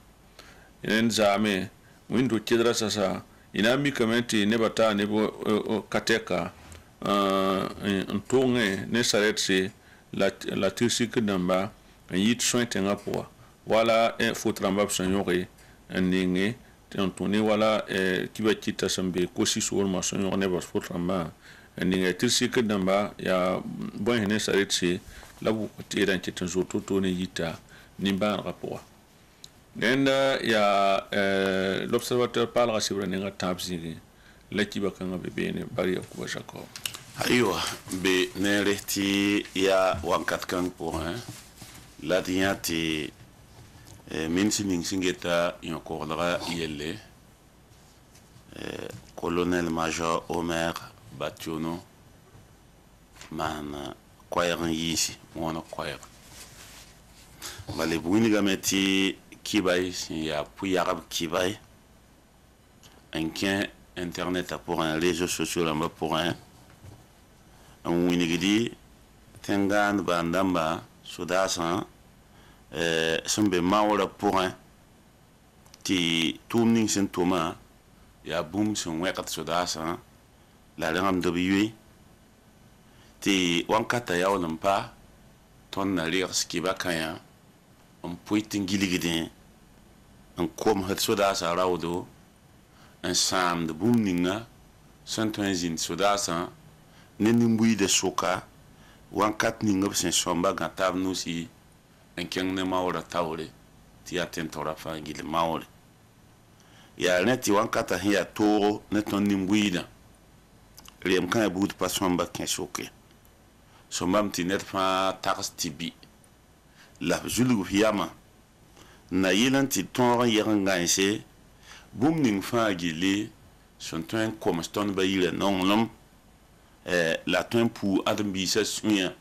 enen zame windo kidra sasa ina mi kamenti ne bata ne bo kateka ntonge ne saretse la tisik namba yit sointenga po wala fotramba sanyore ninge tantoni wala kiba kita sambe kosi sur ma sanyore ne ba fotramba ninge tisik namba ya bon ne saretse la bu tiran kitan zo to ne yita nimba rapport nenda ya l'observateur parlera sur une tabzi la kiba kan be bene bari ko Jacob aywa be ne reti ya wankat kan pour la diati min sining singeta yon korra yelle colonel major Omer Bationo man kwayaran yisi wona kwayar bale buini gameti kibay ya puyarab kibay un internet pour un réseau social pour un winigidi tengan bandamba sudasa sombe mawra pour un ti tumning sentoma ya boom son wekat sudasa la rangam de ti wankata ya onampa ton na lir skiba kaya on puitin giligidin on kom het sudasa rawdo un sam de boomninga santoinzin sudasa nenimbuy de soka wankat ninga sen somba gatab nusi en keng ne mawra tawre ti atentora fa gil mawre ya neti wankata hiya toro neton nimbuyda riem kan bud pa somba ken soke sombam ti net fa tax tibi la julu hiyama na yelan ti ton yerangaise boomning fa gile son ton komston ba yile nonglom la ton pour adambi sa suya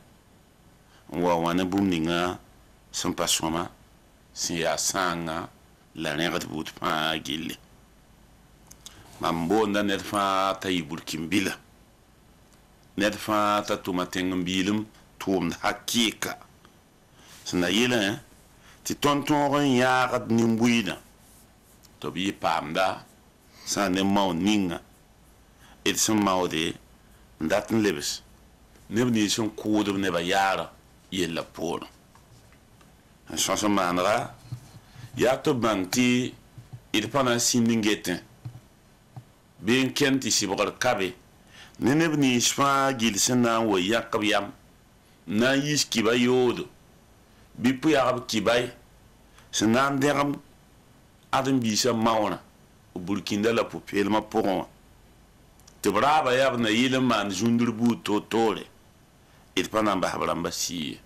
wa wana boomninga son pasoma si ya sanga la negat but pa gile mambo na net fa tayibul kimbila net fa ta tumateng mbilum tum hakika sna yele ti tonton yagat nimbuida to bi pamda sa ne mau ninga et son maude ndaten lebes nebni son kodo ne ba yara yella por en chanson manra ya to banti il pana siningete bien kenti sibor kabe ne nebni sfa gil sena wo yakab yam na yiski ba yodo bi pu yarab kibay sena ndegam adam bisa mauna burkinda la popel ma poron te braba yab na yile man jundur bu to tore il pana ba bramba si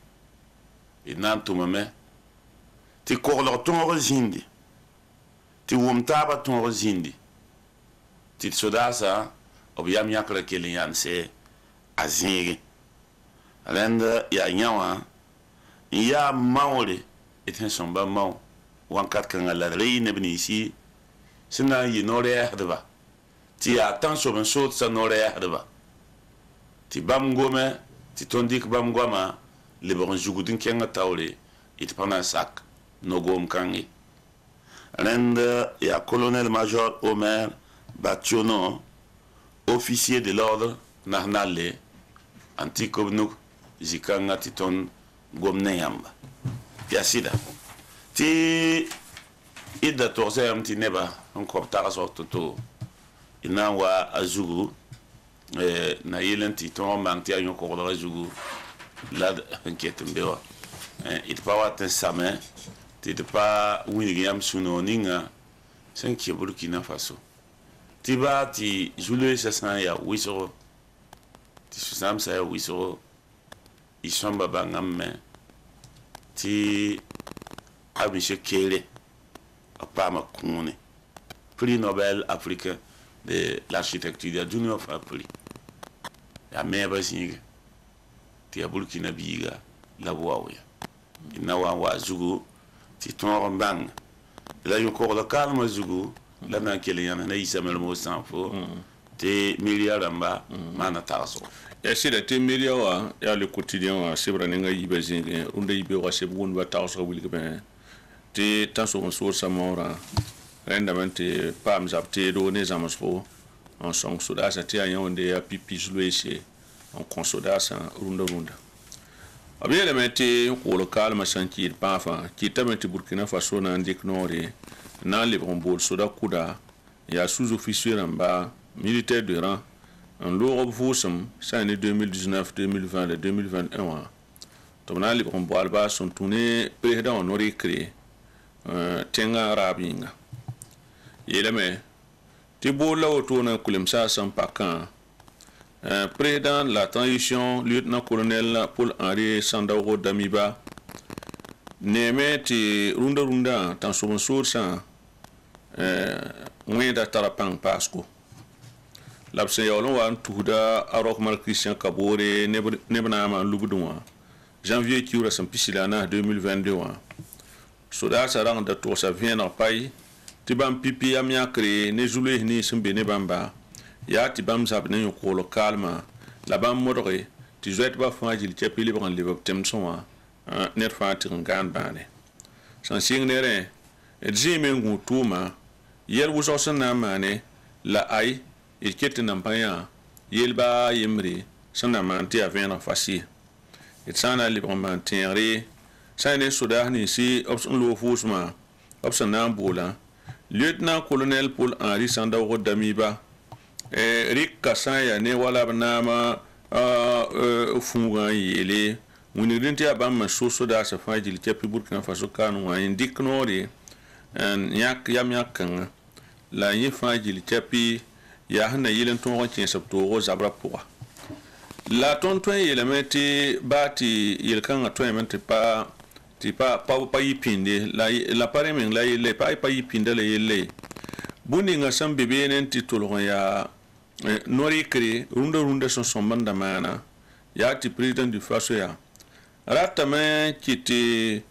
et nan to mame ti korlo ton zindi ti wumtaba ton zindi ti sodasa obiam yakra kelian se azingi alenda ya nyawa ya maure et somba mau wankat kan la reine benisi sina yi nore hadba ti ya tan so ben so sa nore hadba ti bam gome ti tondik bam goma le bon jugudin kenga tawle it pana sak no gom kangi rend ya colonel major Omer Bationo officier de l'ordre nahnale antikobnuk jikanga titon gomne yamba piasida ti ida torse am ti neba on kopta so toto ina wa azugu na yelen ti ton manti ayon ko la azugu la enquête mbewa it pawa ten same ti de pa William Sunoninga sen ki Burkina Faso ti ba ti Jules Sassan ya wiso ti susam sa ya wiso isamba bangamme ti Abishe Kele Apama Koune prix Nobel africain de l'architecture de Junior of Afrique ya meba singa ti Burkina biga la wawe ina wa zugu ti ton bang la yo ko la calme zugu la na kele yana na isa mel mo sanfo te miliaramba mana taso ya sida te media wa ya le quotidien wa sebra nga yibe zinge unde yibe wa sebun wa taso wuli ke te tanso on so samora rendamente pam zapte do ne zamasfo en song soda sa te ayon de ya pipi jouer en consoda sa runda abiele meti ko lokal masanki pafa ki tameti Burkina Faso na ndik nori na le bon soda kuda ya sous-officier amba militaire de rang en l'Europe Foussam, ça en 2019, 2020 et 2021. Tomna li bon boalba sont tournés président honoré créé tenga rabinga. Yeleme tibo la autona kulimsa sampakan président la transition lieutenant-colonel Paul-Henri Sandaogo Damiba neme ti runda tan so sa mwenda tarapang pasko labse yolon wan tuda arok mal Christian Kabore nebna ma lugudwa janvier kiura sam pisilana 2022 soda sarang da to sa vient en pay tibam pipi amia créé ne joulé ni sembe ne bamba ya tibam zabne yo ko localement la bam modore ti zoet ba fangil chepili ban libab temsonwa net fatir ngan bane san singnere edzime ngu tuma yer wusosan na mane la ay il ket nampaya yelba yemri sana manti avena fasi et sana libran mantiere sana soda ni si option lo fusma option nambola lieutenant colonel Paul-Henri Sandaogo Damiba rik kasaya ne wala banama funga yele munidinti abam soda sa fajil tepi Burkina Faso kanu wa indik nori yak kan la yifajil tepi ya hana yelen ton wancin sabto zabra puwa la ton ton yelementi bati yelkan atoyment pa yipinde la paremen la yele pa yipinde la yele buni nga sam bebenen titulon ya nori kri runda son banda mana ya ti president du faso ya ratame kiti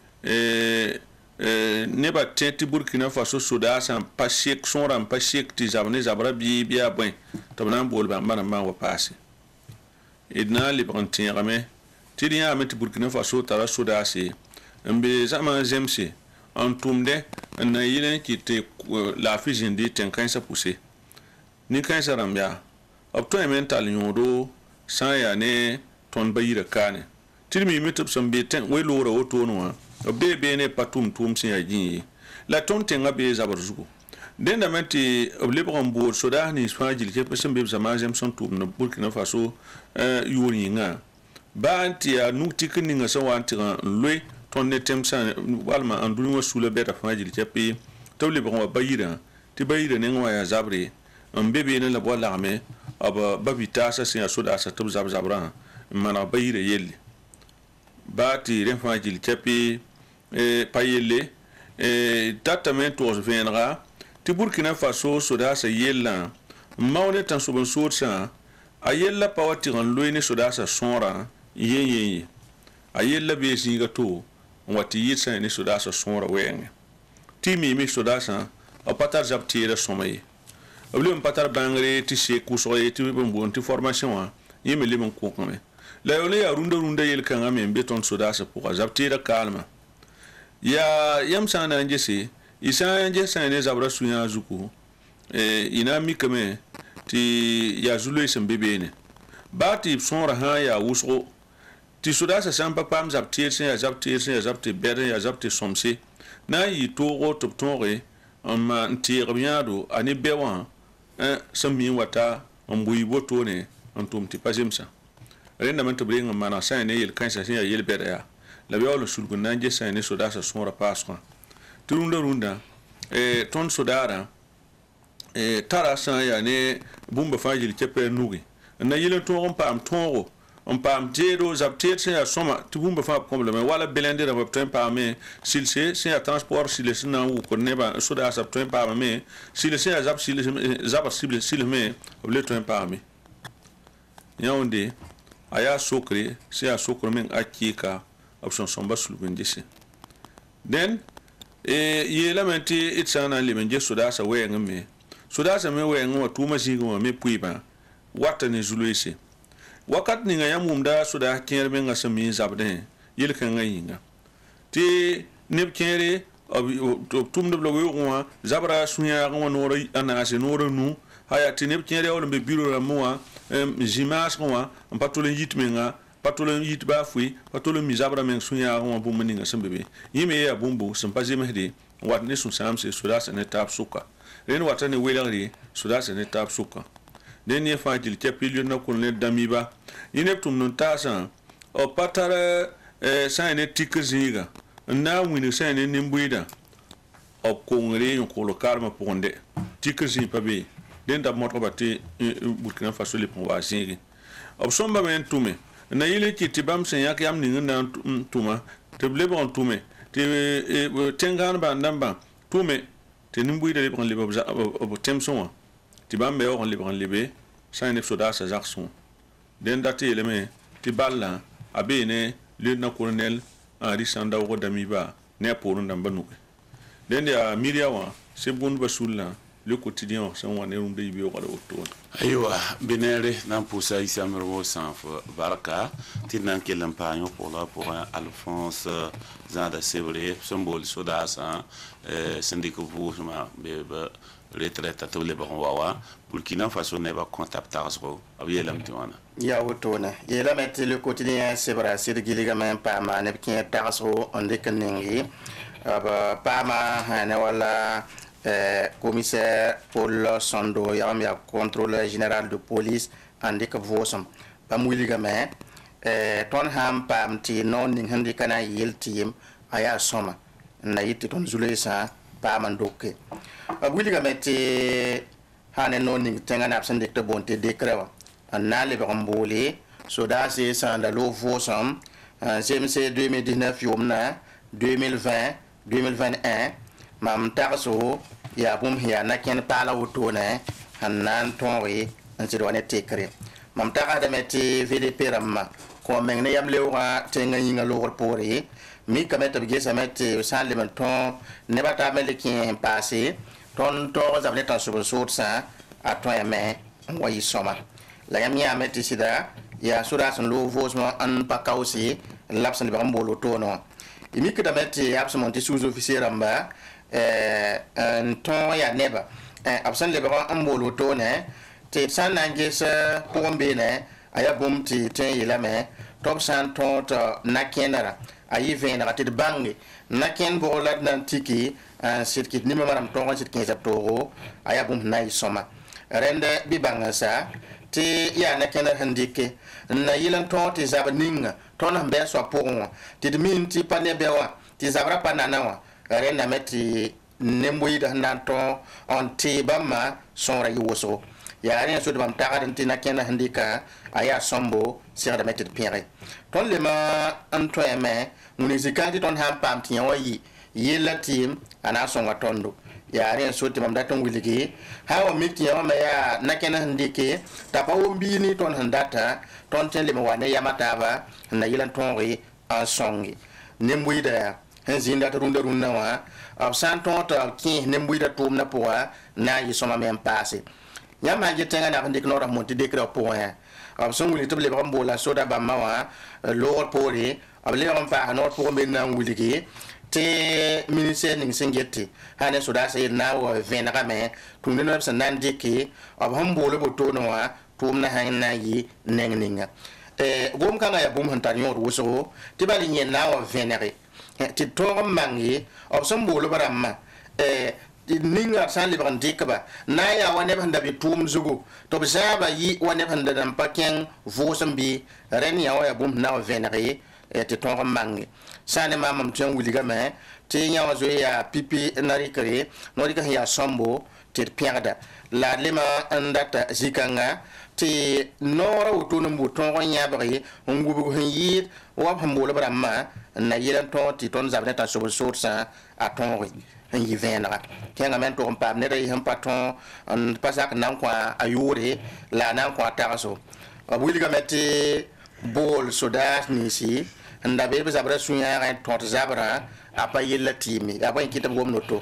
neba tenti Burkina Faso soda san pasek sonram pasek ti zabra bi bia bwen tabna bol ba mana ma wa pasi idna librantin rame ti dia met Burkina Faso tara soda si mbe zama zemse antumde na yile kiti la fijindi ten kansa poussé ni kansa rambia opto mental nyodo san ya ne ton bayira kane ti mi metop sambe ten we lora oto no obde ne patum tum sin yaji la ton tenga be zabar zugo den da menti oblebron bo soda ni fajil ke pesem be zama jem son tum na Burkina Faso yuri nga ba anti ya nukti kini nga sawanti lwe ton ne temsa walma andunu sula be da fajil ke pe toblebron wa bayira ti bayira ne ngwa ya zabre mbebe ne la bo larme aba babita sa sin soda sa tum zabra mana bayira yelle bati refajil ke pe payele tatamen tos venra ti Burkina Faso soda sa yella mawne tan so bon sorsa ayella pawati ran loine soda sa sonra yeye ayella be singa to wati yitsa ni soda sa sonra wenge ti mi soda sa o patar jab tira somay oblim patar bangre ti se ku so ti bon ti formation wa yeme limon ko kame la yo ya runda yel kan am beton soda se pour jab tira calme ya yam sana njese isa njese ne zabra sunya zuku ina mi kame ti ya zulu sem bebene bati sonra ha ya wuso ti soda se samba pam jab tira ya jab bere ya jab somse na yi togo to tore amma ntire biado ani bewa sami wata mbui boto ne antum ti pazimsa renda man to bringa mana sa ne yel kansa sin yel bere ya la biolo sulgun nanje sa ne soda sa sonra pasqa runda ton sodara tara sa ya ne bumba fajil chepe nugi na yele to on pam tongo on pam jero zapter se soma tubumba fa problème wala belende da webtem pa me silse se transport silse na u ko neba soda zaptem pa me silse zap silse zap silse me le tem pa me yaonde aya sokre se a sokre men akika option somba sulgun disse den ye lamenti itsana limenje soda sa we ngame soda sa me we ngwa tuma sigo me puiba wata ne zuluisi wakat ninga ya mumda soda kere menga sami zabde yel kan ngayinga ti neb kere tum de blogo wa zabra sunya ngwa noro anase noro nu haya ti neb kere wala be biro la moa jimas ngwa patole yitmenga patole yit ba fui patole mi zabra men sunya ngwa bu meninga sambebe yime ya bumbu sampaje mehdi wat ne sun samse soda sa ne tap suka ren watane welari soda sa ne tap suka den ye fajil chapilio na kun le damiba yine tum non tasa o patara sane tikziga na wini sane nimbuida o kongre yon ko lo karma ponde tikzi pabe den da moto bati Burkina Faso le pon wasigi o somba men tume na yile ki tibam sen yak yam ni na tuma te blebon tume te tengan ba ndamba tume te nimbuida le pon le bo temson tibam be on libre sa ne soda sa jackson den dati eleme ti balla abene le na colonel Henri Sanda wo damiba ne pour ndamba nuke den ya miriawa sebun basulla le quotidien sa wane rumbe biyo wala otto aywa benere nan poussa ici à Mermoz sans baraka tinan kelam paño pour Alphonse Zanda Sévré symbole soda sa syndicat mouvement be retraite to le bon wawa Burkina Faso ne va contacter so abiye lam tiwana ya wotona ye la mettre le quotidien c'est vrai c'est de giliga même pas ma ne qui est tarso on de keningi pas ma ne wala commissaire Paul Sondo ya contrôleur général de police andika vosam ba muliga me ton ham pam ti non ning handi kana yel tim aya soma na yitti ton zulesa pa man dokke abuliga meti hane non ning tengana absen de bonte de krewa anale be mbole soda c'est ça la lo vosam CMC 2019 yomna 2020 2021 mam tarso ya bum ya na ken pala wotone hanan tonwe an ci doone tekre mam taga da meti VDP ramma ko men ne yam lewa tenga yinga lo pore mi kameta bi gesa meti sale men ton ne bata mele kin passé ton to zabne tan sur sa a ton ya me wayi soma la yam ya meti sida ya sura son lo vosma an pakausi lapsan be mbolo tono imi kada meti absolument sous-officier ramba un ton ya neba absan le ba ambolo to ne te san nange sa pombe ne aya bom ti ten yela me top san ton to nakenara ayi venara te bangi naken bo lad nan tiki sirkit ni maram to sit kin zaptoro aya bom nay soma rende bi banga sa ti ya nakenara handike na yilan to ti zaba ninga ton hambe so pon ti min ti pane bewa ti zabra panana wa renda meti nemboyida nanto on ti bamma sonra yiwoso ya ren so de bam tagadan ti nakena handika aya sombo sir de meti pere ton le ma anto eme municipality ton ham pam ti yawi yela tim ana songa tondo ya ren so ti bam daton wiligi hawo miti yawa ma ya nakena handike tapa wombi ni ton handata ton ten le ma wane yamataba na yilan tonri en songi nemboyida en zinda ta runda runda wa ab san ton ta ki ne mbuida tum na poa na yi soma men passé yam ha je tenga na ndik no ra monti de kra poa ab son wuli to le ba mbola soda ba ma wa lo pore ab le on pa no po men na wuli ki te ministère ning singeti hane soda se na wa venra me tum ne no san nan diki ab hambolo boto no wa tum na han na yi neng ninga gom kanga ya bum hantar yor wuso ti bali nyen na wa venere ti to mangi ob som bolo baramma ninga san le ban dikba na ya wa ne banda bi tum zugu to bizaba yi wa ne banda dan paken vosam bi ren ya wa ya bum na wa venere ti to mangi sane mamam tun wuliga me ti nya wa zo ya pipi nari kare no dika ya sombo ti pierda la lema andata zikanga ti nora utunum buton nyabri ngubu hin wa hambola bramma na yelan ton ti ton zabne ta so sorsa atonri yi venra kenga men to pam ne dai ham paton an pasak nan kwa ayure la nan kwa taraso abuliga meti bol soda nisi nda be zabra sunya ga ton zabra apa yella timi apa kitam gom noto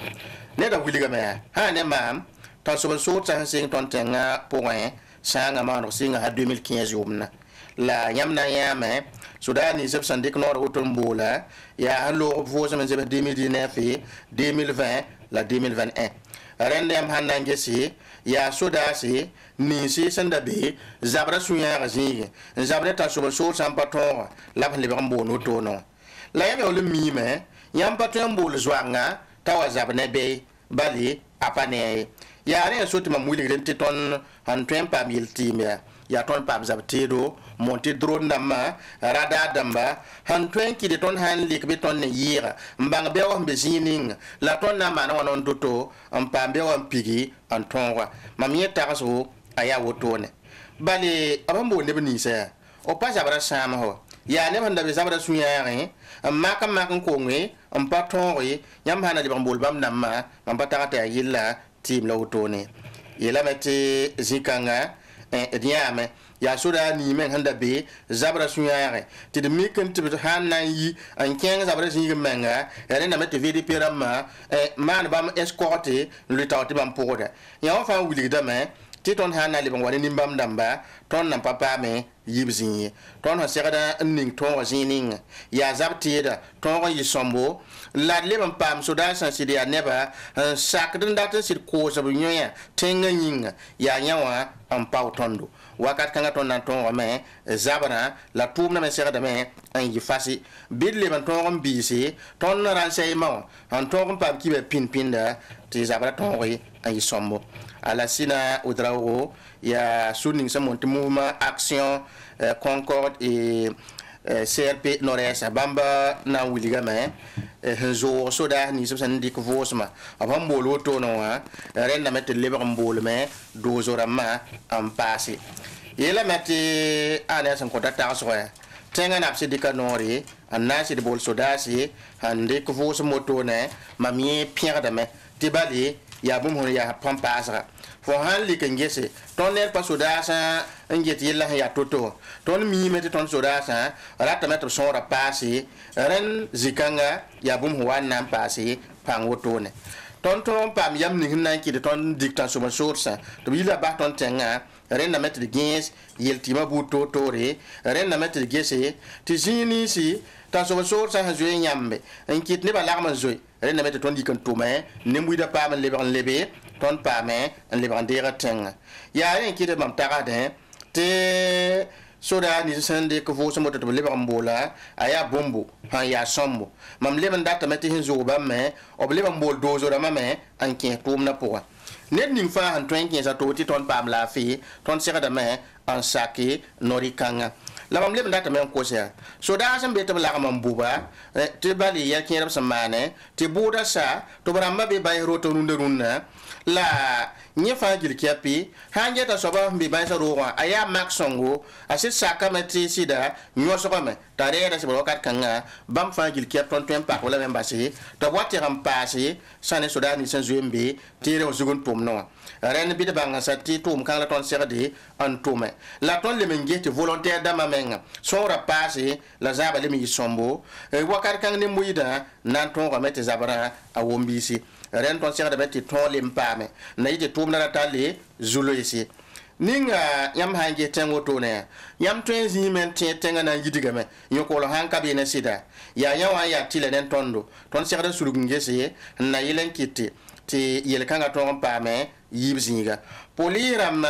ne da buliga me ha ne mam ta so sorsa sing ton tenga point sanga ma no singa ha 2015 yumna la yamna yame sudani zeb sandik nor oton bola ya halo vosa men zeb 2019 2020 la 2021 rendem hanna ngesi ya sudasi ni si sanda be zabra sunya gazi zabra ta so sam paton la le bambo no to no la yame o le mi me yam paton bol zwanga tawa zabne be bali apane ya ne so tima muli renti ton han tempa mil timia ya ton pam zabtedo monti drone nama rada damba han 20 de ton han lik be ton ne yira mbang be wa be zining la ton na mana wonon doto am pam be wa pigi an tonwa mamie taraso aya wotone bale abambo ne bni sa o pa zabra sama ho ya ne handa be zabra sunya re amma kam ma kan ko ngi am pa tonri yam hana de bambol bam namma am pa tarata yilla tim la wotone yela mete zikanga diame ya soda ni men handa be zabra sunyare ti de miken ti hanna yi an ken zabra zinga menga ere na mete vidi pirama man bam escorte le tawti bam poda ya fa wuli da me ti ton hanna le bam wani nimbam damba ton na papa me yibzinye ton ha segada ning ton wa zining ya zabtida ton yi sombo la le bam pam soda san sidi ya neba sakdin data sir ko sabu nyoya tenga nyinga ya nyawa am pautondo wakat kanga ton nan ton me zabana la tum na me segada me an yi fasi bidle ban ton bisi ton ran sey ma an ton pam kibe pinda ti zabara ton ri an yi sombo ala sina udrawo ya suning sa monte mouvement action concorde et CRP Nord-Est bamba na wuliga me zo soda ni so dik vosma abam bolo to no ha ren na mette leber mbol me dozora ma am passé yela mette ana san ko data so tenga na pse dika nori anasi de bol soda si hande ko vos moto ne mamie pierre de me tibali ya bum ho ya pam pasra fo han li kan gese ton ner pa soda sa nget yella ya toto ton mi mete ton soda sa rata metro son ra pasi ren zikanga ya bum ho wan nan pasi pang wotone ton pam yam ni nan ki de ton dictan so source to yila ba ton tenga ren na mettre gens yeltima bu totore ren na mettre gese ti zini si ta so source ha zo nyambe en kit ne ba larma zo ren na mettre ton dikan to me ne mbuida pa man lebe ton pa me en le bandera tenga ya ren kit mam tarade te soda ni sende ko fo so moto to le bambola aya bombo ha ya sombo mam le ban data meti hin zo ba me ob le bambol dozo da mame an kin tum na poa net ning fa han 20 sa to ti ton pam la fi ton sera da me an saki norikanga la mam le ban data me ko se soda sam be to la mam buba te bali ya kin rab samane te buda sa to baramba be bay roto runna la nyefa gil kiapi hanje ta soba mbi bay sa rowa aya mak songo asit saka meti sida nyoso me tare da se bokat kanga bam fa gil kiap ton tem pak wala membasi to wati ram pasi sane soda ni san zuembe tire o sugun tum no ren bi de banga sa ti tum kala ton serdi an tume la ton le mengeti volontaire dama me wenga sora passé la zaba le mi sombo wakar kan ne muida nan ton ko mete zabara a wombisi ren ton sera de beti ton le mpame na yite tum na tale zulo ici ninga yam hange tengo to ne yam twenzi men tenga na yidiga me yoko lo hanka be na sida ya yawa ya tile nen tondo ton sera de sulugungese na yilen kitti ti yel kanga ton pame yibzinga poliram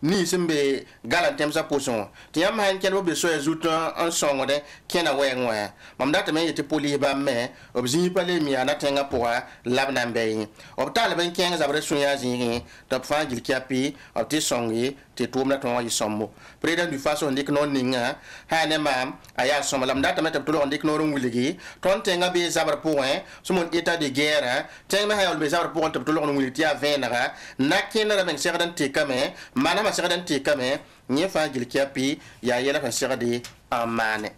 ni sembe galantem sa poson ti yam han ken be so ezuta en songo de kena wenwa mam data men yete poli ba me obzi pale mi ana tenga poa labna mbey optal ben ken zabre sunya zingi top fa gil kapi opti songi ti tumna ton yi sombo president du faso ndik non ninga ha ne mam aya sombo lam data men to ndik no rum wiligi ton tenga be zabre point sumon état de guerre tenga ha yol be zabre point to lo wiliti a venara nakena ben serdan te kame mana ma serdan te kame nye fa gil kapi ya yela fa serdi amane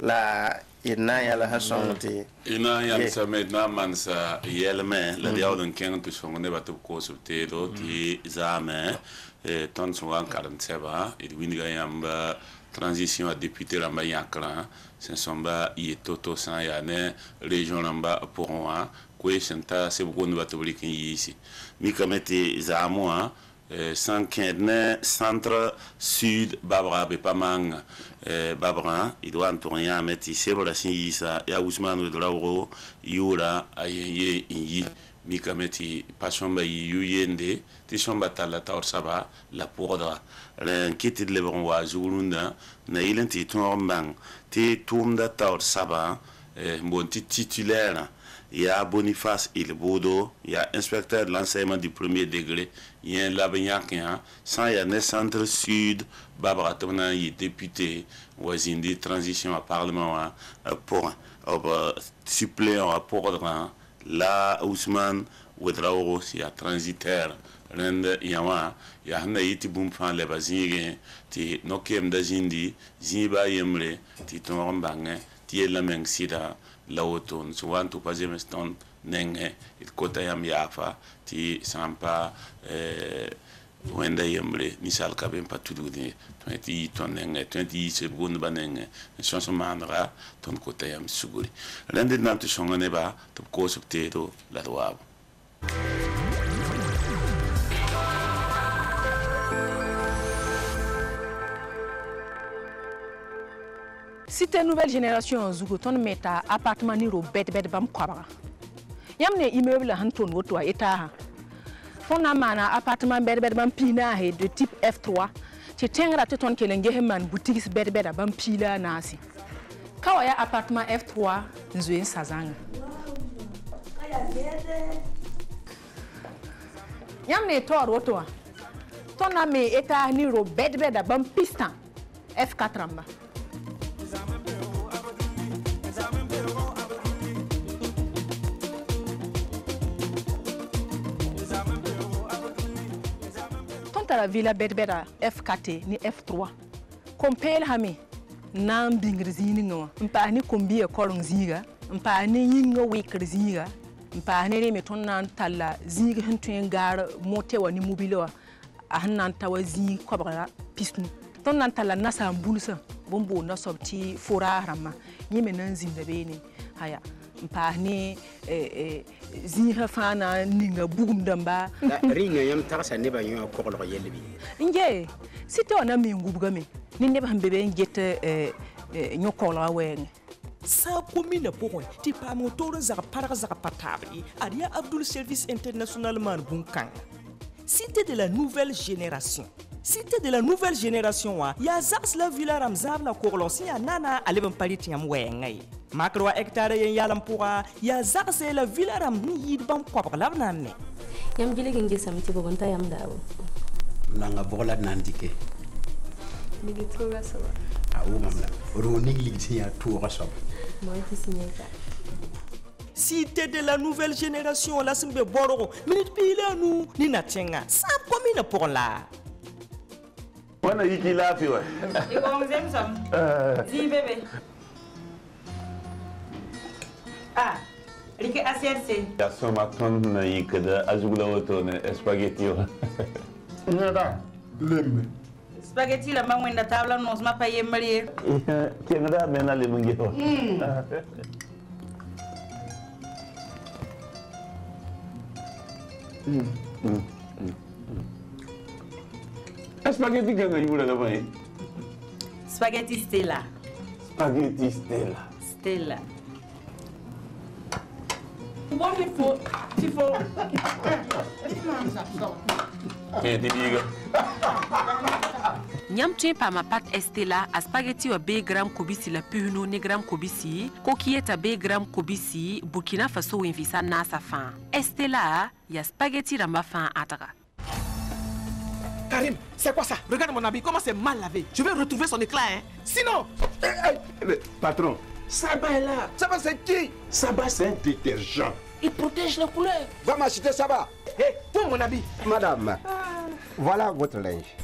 la ina ya la hasonti ina ya sa medna man sa yelme la diawden ken to songne batu ko subte do ti zame ton songan 47 et winga yamba transition à député la mayakra c'est somba yetoto san ya ne région lamba pour moi ko senta se beaucoup de batu blikin ici mi kamete zamoa 115 centre sud babra be pamang babra il doit entourner à mettre ici pour la sinisa ya Ousmane de Lauro yura aye yi mi kameti pasomba yuyende ti somba tala taur saba la podra ren kiti de lebron wa zulunda na ilenti tombang ti tumda taur saba bon titulaire. Il y a Boniface Ilbodo, il y a inspecteur de l'enseignement du premier degré, il y a un labignac, sans il y a un centre sud, Barbara Tona, il est député, voisine de transition à parlement pour suppléant à Pordran, là Ousmane Ouedraoro, il y a transitaire, Rende Yawa, il y a un iti bumfan le bazingé, ti nokiem da zindi, ziba yemre, ti tombangé, ti la meng sida. La automne, souvent tout pas meston nenge il kota yam yafa ti sampa wenda yembre ni sal ka ben patudu ni 20 ton nenge 20 seconde banenge chanson mandra ton kota yam suguri rende nam to shongane ba to ko subtedo la doab. Si t'es nouvelle génération zugo ton meta appartement ni ro bed bam kwabara yamne immeuble han ton woto eta fona mana appartement bed bam pina he de type F3 ti tengra te ton kelenge heman boutique bed bam pila nasi kawaya appartement F3 nzoen sazanga yamne tor woto ton na me eta ni ro bed bam pistan F4 amba la villa bedbeda F4 ni F3 compel hami nam bingir zini ngo mpa ni kombi e kolong ziga mpa ni yinga wikir ziga mpa ni me ton nan talla ziga hentuen gar mote wani mobile a hannan tawa zi kobra pisnu ton nan talla nasa mbulsa bombo na sobti fora rama yime nan zinda beni haya mpa ni ziha fana ninga bugum damba ringa yam tarsa ne ba yo ko lo yelbi nge sito na mi ngubuga me ni ne ba mbebe ngete nyoko la wen sa commune pour ti pa motor za patari aria Abdul Service International man bunkan cité de la nouvelle génération. Cité de la nouvelle génération wa ya zaks la villa ramzab la korlosi ya nana aleben palit yam wengai makro hectare yen yalam pourra ya zaks la villa ram ni yid bam ko la nanne yam gile ngi samti bo bonta yam dawo nanga bola nandike ni gitroga so awu mamla ro ni ngi ya toura so moi fi signeta. Cité de la nouvelle génération la simbe bororo minute pile nous ni natenga sa commune pour la Wana yiki lafi wa. Iko mzee msam. Zi bebe. Like aserse. Ya soma ton na yikada azugula woto ne spaghetti wa. Nada lembe Spaghetti la main wenda table nos ma paye marié. Tiens là mais na le mungiro. Spaghetti que nga yura la mai. Spaghetti Stella. Spaghetti Stella. Stella. Bon il faut. Nyam tue pa ma pat Estela a spaghetti wa be gram kobisi la puno ne gram kobisi kokieta be gram kobisi Burkina Faso invisa nasa fan Estela ya spaghetti ramba fan ataka. Karim, c'est quoi ça? Regarde mon habit, comment c'est mal lavé. Je vais retrouver son éclat, hein. Sinon... Patron, Saba est là. Saba, c'est qui? Saba, c'est un détergent. Il protège les couleurs. Va m'acheter Saba. Hé, pour mon habit. Madame, voilà votre linge.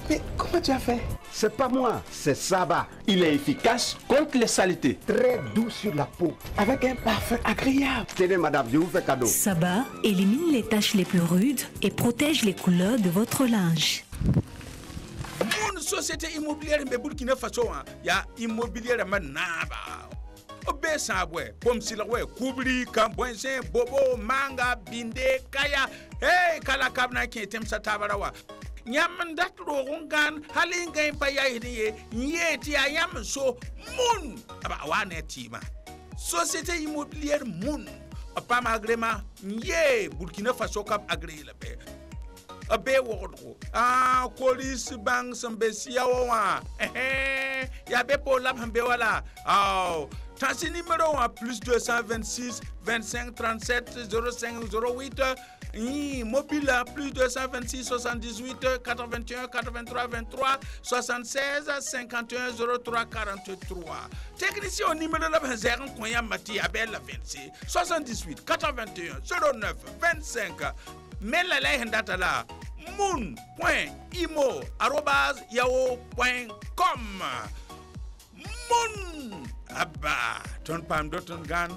Mais comment tu as fait? C'est pas moi, c'est Saba. Il est efficace contre les saletés. Très doux sur la peau. Avec un parfum agréable. Tenez, madame, je vous fais cadeau. Saba élimine les taches les plus rudes et protège les couleurs de votre linge. Mon société immobilière de Burkina Faso, il y a immobilière manaba. Obe sabwe, pom silwe, kubli, kambwense, bobo, manga, binde, kaya, hey, kala kabna ki etem satabarawa. Nyam dat rogungan, halinga impaya hiniye, nyeti ayam so, moun, aba wane tima. Société immobilière moun, apam agrema, nye, Burkina Faso kap agré la paix. A be wordro police bank sambesia wa ya be pour la hambe wala tansi numéro plus 226 25 37 05 08 mobile plus 226 78 81 83 23 76 51 03 43 technicien au numéro la 0 konya mati abel 26 78 81 09 25 mais la data là moon.imo@yahoo.com Moon abba ton pam doton gan.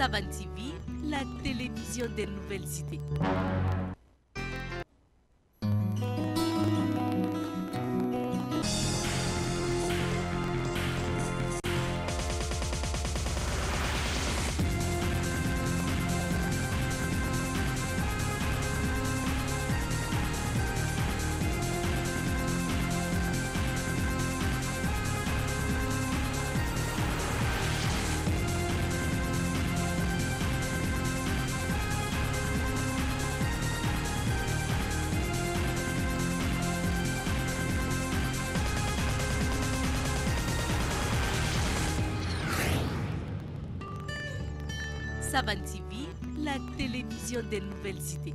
Savan TV, la télévision des nouvelles idées. Savan TV, la télévision des nouvelles idées.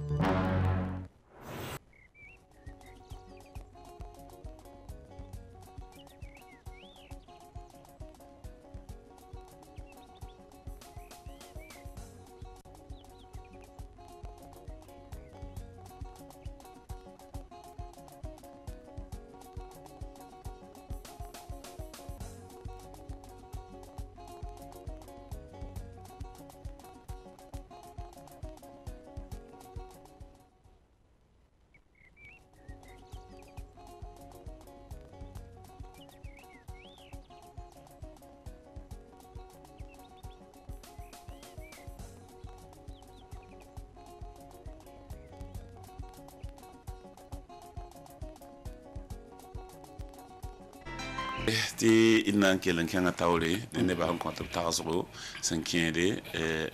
Ti innan kelen kan tawre ne ba han kontra tazo sankende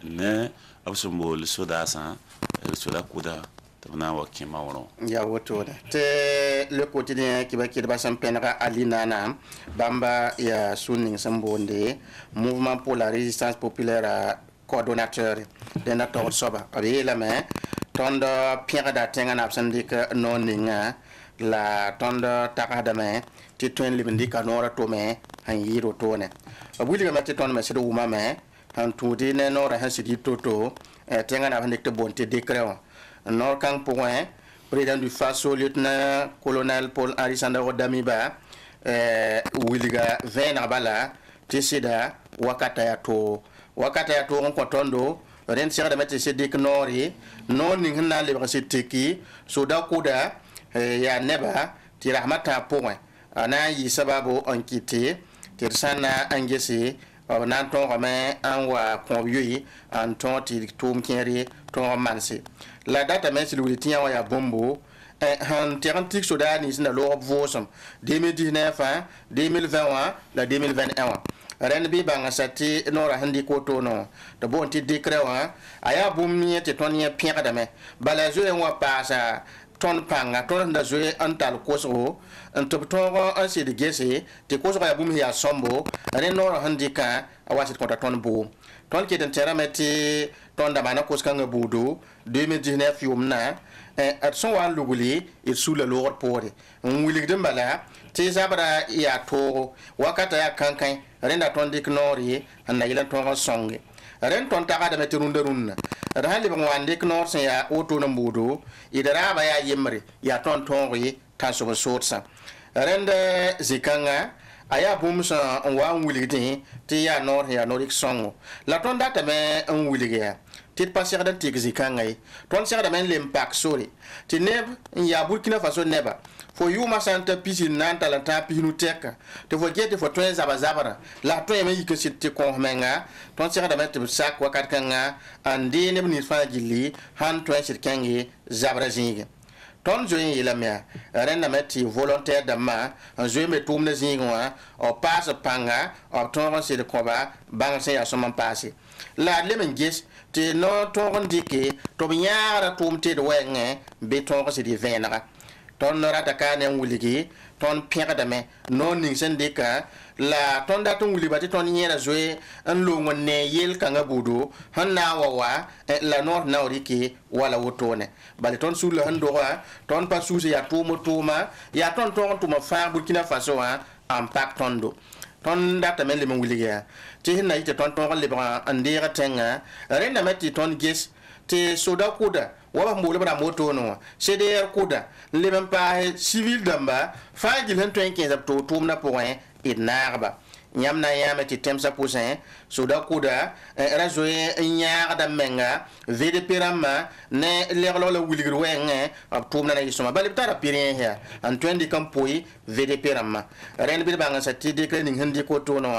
ne absumbo le sodasa soda kuda tabna wa kimawro ya woto te le quotidien qui va qui ba sampenra alinana bamba ya sunning sambonde mouvement pour la résistance populaire coordonnateur de notre soba abi la main tonda pierre da tenga na absandik noninga la tonda takada me ti twen libindika nora to me han yiro to ne abuli ga mati ton me sedo uma me han tudi ne nora han sidi toto tenga na handik te bonte décret nor kang point président du Faso lieutenant colonel Paul Arisanda Damiba wiliga vena bala ti sida wakata ya to on kotondo ren sira da meti sedik nori non ning na le teki soda kuda ya neba ti rahmata point ana yi sababu ankite tirsana angesi nan ton rame an wa konbiyi an ton ti tum kere ton manse la data men si lulitia wa ya bombo han tirantik soda ni sina lo vosam 2019 2021 la 2021 ren bi banga sati nora handi ko to no to bon ti décret wa aya bumni te ton ya pierre dame bala zo en wa pasa ton panga ton da zo antal koso en to ton an se de gese te koso ya bum ya sombo ren nora handi ka awasi konta ton bo ton ki den terameti ton da bana koska nga budo 2019 yumna at son wan luguli il sous le lord pore wili de bala te zabra ya to wakata ya kankan renda ton dik nori anda ila ton songe ren ton taga da meti runda runna rali ba wan dik nor sen ya oto na budo idara ba ya yemre ya ton ri tan so sorsa renda zikanga aya bumsa wan wili ti ya nor ya norik songo la ton data me un wili ya tit passer da tig zikangai ton ser da men l'impact sori ti neb ya Burkina Faso neba fo yuma santa pisi nan talanta pinu teka te fo gete fo to zabara la to yeme yike sit ko menga ton ser da met sak wakat kanga andi ne ni fa gilli han to sit kangi zabara zinge ton join yela mea renda meti volontaire da ma en join me tourne zingwa o passe panga o ton se de koba bang se ya soman passe la le men gis te no ton dike to binyara tumte de wenge be ton se di venara ton rata kane wuligi ton pierre da me non ning sendika la ton da ton wuli bati ton nyera zoe an lo ngone yel kanga budu hanna wawa la nord na oriki wala wotone bali ton sul hando ton pa suuse ya tumo tuma ya ton tuma fa Burkina Faso impact tondo ton data men le mon wiliga ti hinna ite ton le ba andira tenga renda meti ton gis te soda kuda waba mbole bra moto no CDR kuda le même pas civil damba fa gil han 15 to tumna point inarba nyam na yame ti temsa poussin soda kuda razoe nyaar da menga VDP rama ne lerlo la wuligir wenge ab tumna na yisoma bali tara pirien ya an twendi kampoi VDP rama ren bi banga sa ti declaring handi ko to no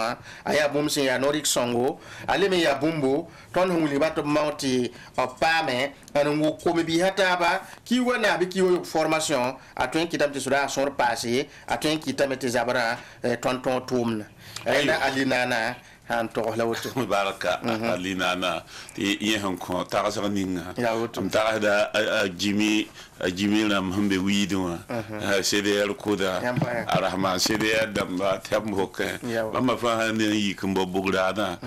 aya bumsi ya norik songo alime ya bumbu ton huli bato mauti opame an ngu komi bi hataba ki wana bi ki formation a twen kitam ti soda son passé a twen kitam ti zabara ton tumna ena alinana han to lawto baraka alinana ti yehen ko tagasara ninga am tagada jimi na mhambe wido CDR kuda arahman CDR damba tamhoke mama fa ne yikumbo bugrada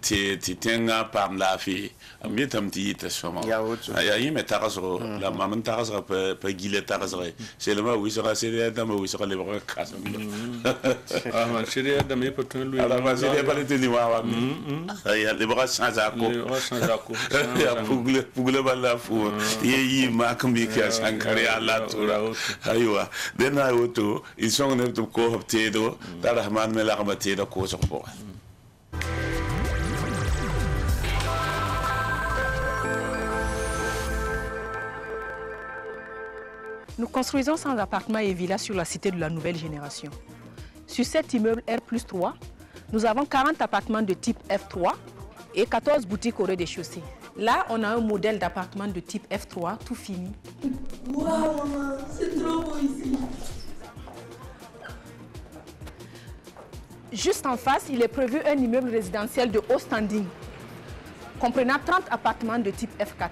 ti tenga pam lafi amitam ti tasoma ya yime tagasro la maman tagasra pa gile tagasra c'est le ma wisra CDR damba wisra le bra kasam ah CDR damba yepatun lui c'est pas le tenir wa ya le bras sans acco ya pugle balla fu yi makambi ki sankari alla tura aywa dena woto isong ne to ko hoptedo da rahman me la ramate ko so bo Nous construisons 100 appartements et villas sur la cité de la nouvelle génération. Sur cet immeuble R+3, nous avons 40 appartements de type F3 et 14 boutiques au rez-de-chaussée. Là, on a un modèle d'appartement de type F3 tout fini. Waouh, maman, c'est trop beau ici. Juste en face, il est prévu un immeuble résidentiel de haut standing, comprenant 30 appartements de type F4.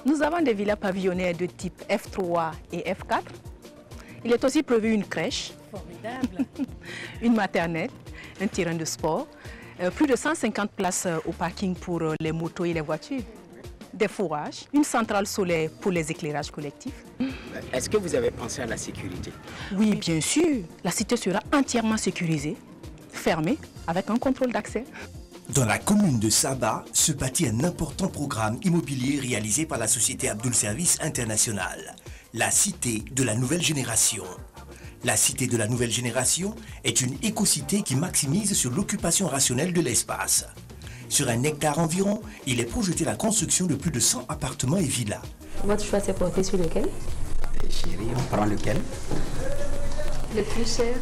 Nous avons des villas pavillonnaires de type F3 et F4. Il est aussi prévu une crèche, formidable, une maternelle, un terrain de sport, plus de 150 places au parking pour les motos et les voitures, des fourrages, une centrale solaire pour les éclairages collectifs. Est-ce que vous avez pensé à la sécurité? Oui, bien sûr. La cité sera entièrement sécurisée, fermée, avec un contrôle d'accès. Dans la commune de Saba se bâtit un important programme immobilier réalisé par la société Abdul Service International, la Cité de la Nouvelle Génération. La Cité de la Nouvelle Génération est une écocité qui maximise sur l'occupation rationnelle de l'espace. Sur 1 hectare environ, il est projeté la construction de plus de 100 appartements et villas. Votre choix s'est porté sur lequel? Chérie, on prend lequel? Le plus cher.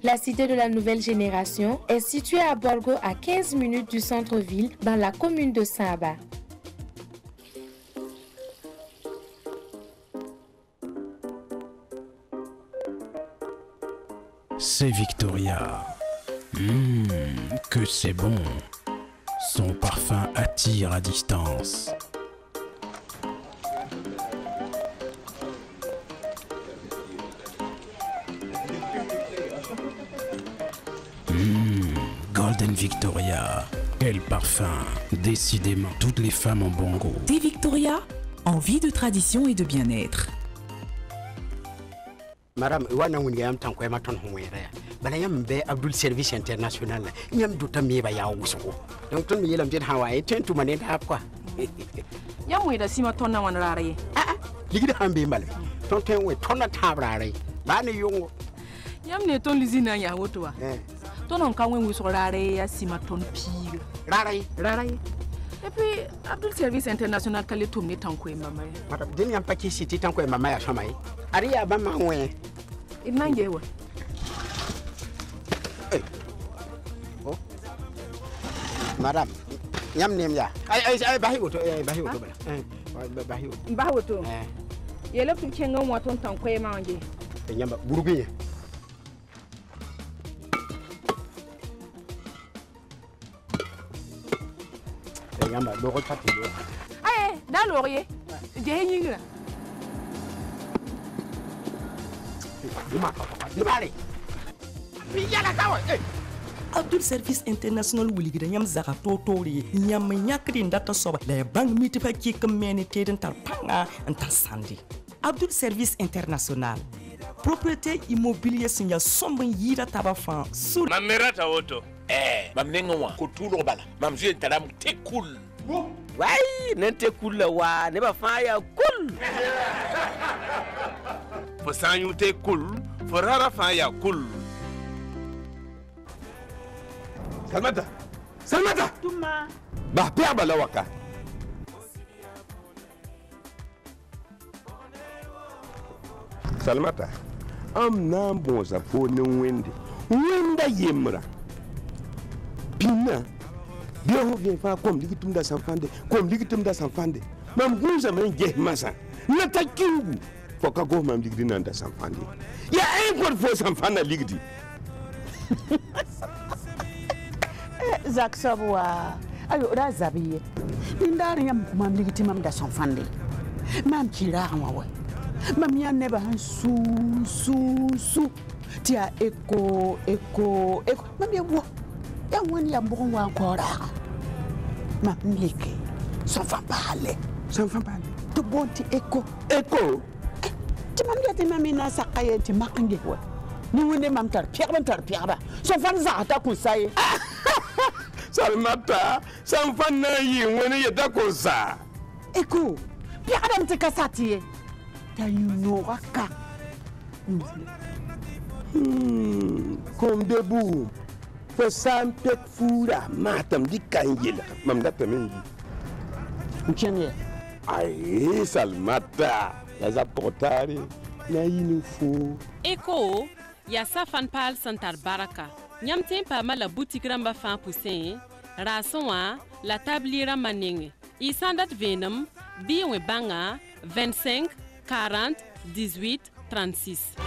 La Cité de la Nouvelle Génération est située à Borgo, à 15 minutes du centre-ville, dans la commune de Saba. C'est Victoria. Que c'est bon. Son parfum attire à distance. Golden Victoria. Quel parfum. Décidément, toutes les femmes ont bon goût. Thé Victoria, envie de tradition et de bien-être. Madame, wana wuni yam tan ko ma ton honwere bala yam be Abdul Service International yam do tam yeba ya wuso donc ton mi yelam den hawaye tentu manen ha quoi yam we da sima ton na wan rare ligida hambe mbale ton ten we ton na tabrare ba ne yongo yam ne ton lizina ya wotowa ton on kan wen wuso rare ya sima ton pire rare et puis Abdul Service International kale tomne tan ko mama madame den yam paki city tan ko mama ya shamai ari ya ba ma we inangewa oh madame yam nem ya ay bahi woto bala bahi woto yele fu kenga mo ton tan ko ma nge nyamba burugiye nyamba do ko pati do ay da lorier je hingira Abdul Service International wuligida nyam zaka totori nyam nyakri ndata soba la bang miti fa ki kamene teden tar panga anta sandi. Abdul Service International propriété immobilier sinya somba yira tabafa sur mamerata woto mamnengo wa ko tulo bala mamzie taram te cool wai nente cool wa ne ba fa ya cool fo sanyu te cool fo rara fa ya cool Salmata Tuma ba pia bala waka Salmata am nan bon sa fo ne wenda yemra pina bien vient pas comme ligitum da sanfande mam gunza men je masa na takingu fo ka go mam ligdi nan da sanfande ya ay por fo sanfana ligdi Zak sabwa ayo razabiye indari yam mam ligdi mam da sanfande mam kira wa mam ya neba su tia eko mam ya wo ya woni ya mbon wa encore mam leke sans parler to bonti eko ti mam ya te mamina sakaye ti makange wa ni wonde mam tar pierre so fan za ta ku sai Salmata san fan na yi woni ya da ko sa eko pierre dam te kasati ta yunoraka comme debout fo sam pek fura matam di kanjel mam da tamen Mchenye ay Salmata ya za portare na yini fo Eko ya safan pal santar baraka nyam tempa mala boutique ramba fan poussin rason wã la tabliirã manenge y sã n dat vẽenem bɩ wẽ bãnga 25 40 18 36.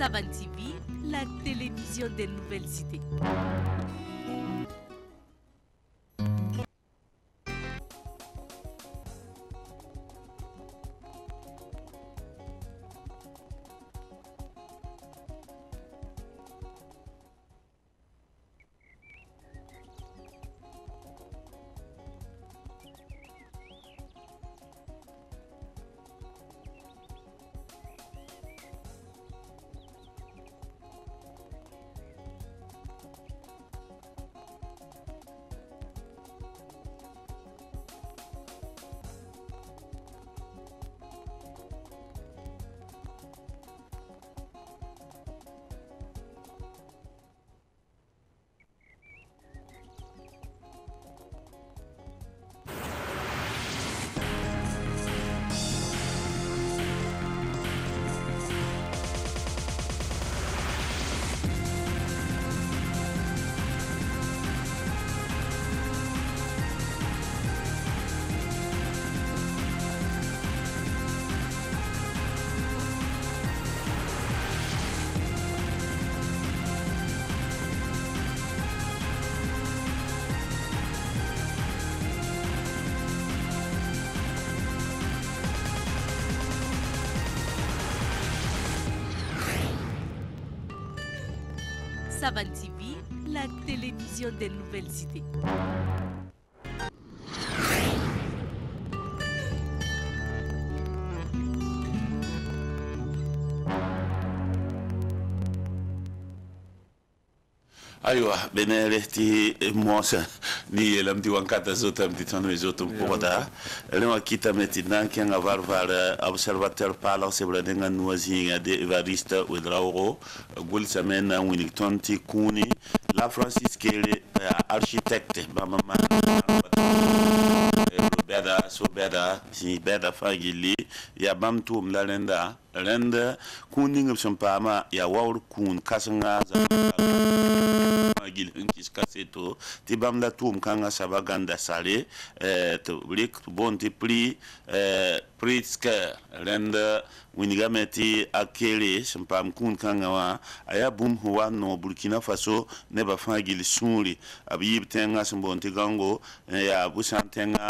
Savan TV, la télévision des nouvelles idées. Savan TV, la télévision des nouvelles idées. Aywa benere ti mosa ni elam ti wankata zotam ti tono zotum poda elema kita meti nan kenga varvar observateur pala sebra denga nuazinga de Evariste Ouedraogo gol semena Wellington ti kuni la Francis Kele architecte mama beda so beda si beda fagili ya bam tum la renda kuning sampama ya wawr kun kasanga za gil nkis kaseto ti bam la tum kanga sabaganda sale to blik bon ti pri priska renda winigameti akele sampam kun kanga wa aya bum huwa no Burkina Faso ne ba fagil suri abiyib tenga sambon ti gango ya busantenga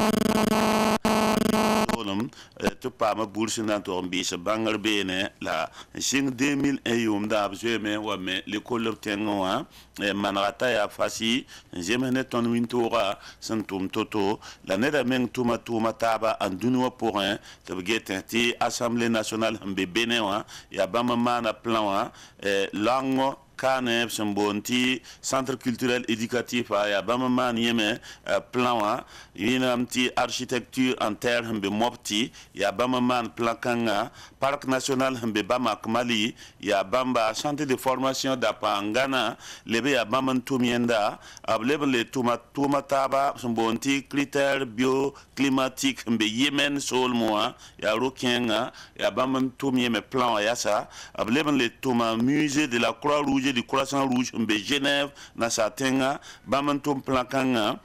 to pama bourse nan to mbisa bangar bene la sing 2000 ayum da abjeme wa me l'école tenwa manata ya fasi jemene ton wintora santum toto la neda meng tuma taba andunwa pour un te begeti assemblée nationale mbe benewa ya bama mana plan wa lango kane sambonti centre culturel éducatif ya bama man yeme plan wa yinamti architecture en terre mbe mopti ya bama man plan kanga parc national mbe bama Mali ya bamba centre de formation d'apangana lebe ya bama tumienda ablebe le tuma taba sambonti critères bioclimatiques mbe Yemen sol moa ya rokenga ya bama tumieme plan ya sa ablebe le tuma musée de la Croix-Rouge du Croissant Rouge mbe Genève na sa tenga bamantum plankanga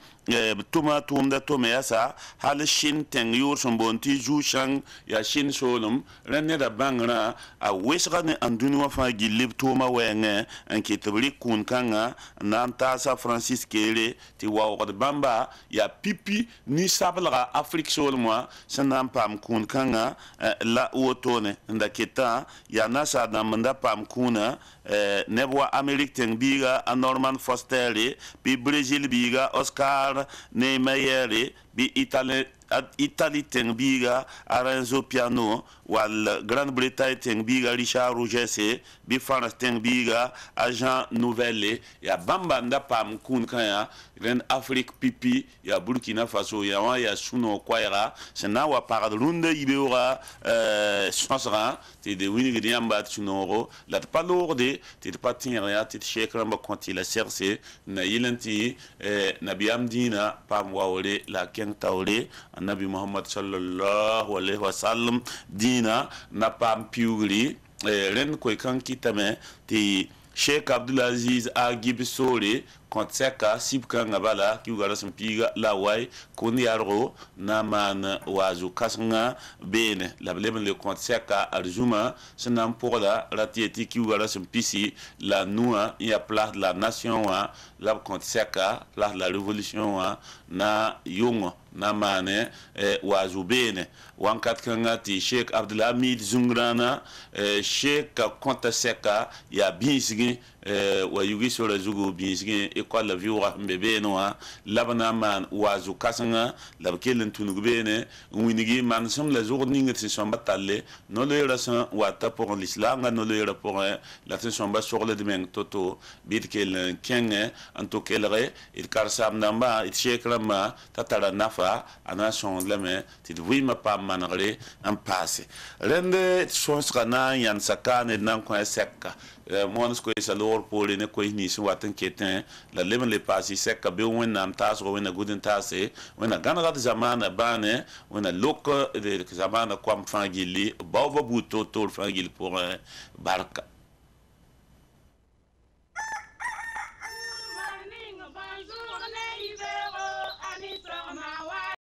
tuma tumda tomesa hal shin teng yor sombonti ju shang ya shin solum renne da bangra a wesga ne anduni wa fa gilib tuma wenge en kitbri kun kanga nanta sa Francis Kele ti wa de bamba ya pipi ni sabla Afrique solumwa sanam pam kun kanga la wotone nda keta ya nasa da manda pam kuna nebwa Amerique teng biga a Norman Foster bi Brésil biga Oscar Neymar bi Italie teng biga Arenzo Piano wal Grande-Bretagne teng biga Richard Rougesse bi France teng biga Agent Nouvelle ya bamba nda pam kun kanya ren Afrique pipi ya Burkina Faso ya wa ya suno kwaira sena wa paradrunde ibeura sonsra te de wini de yamba tunoro la pas lourde te pas tinra te chekra ba konti la serse na yilanti na biamdina pam wawle la kentawle annabi Muhammad sallallahu alaihi wasallam dina na pam piugri ren ko kan kitame ti Sheikh Abdulaziz Agib Sore kontseka sibkanga bala ki ugara sampiga la way kon yarro na man wazu kasnga bene la bleben le kontseka arjuma senam pola ratieti ki ugara sampisi la noa ya place de la nation wa la kontseka place de la révolution wa na yongo na mane wazu bene wankat kanga ti Sheikh Abdulhamid Zungrana Sheikh kontaseka ya bisgi wa yugi so la zugo bisgi école viura mbebe noa labana man wazu kasanga labkelen tunugo bene winigi man som la jour ninga ti somba talle no le rasan wata pour l'islam no le pour la ti somba sur le demain toto bitkel kenge anto kelre il karsam namba it shekrama tatara nafa ana son lame ti wima pa manare en passé rende sonsrana yan sakane nan ko sekka mons ko salor pole ne ko ni so watan ketin la leben le pasi sekka be wonnam tas ko wona gudin tase wona ganrat zamana bane wona lok de zamana kwam fangili bawa buto tol fangil pour barka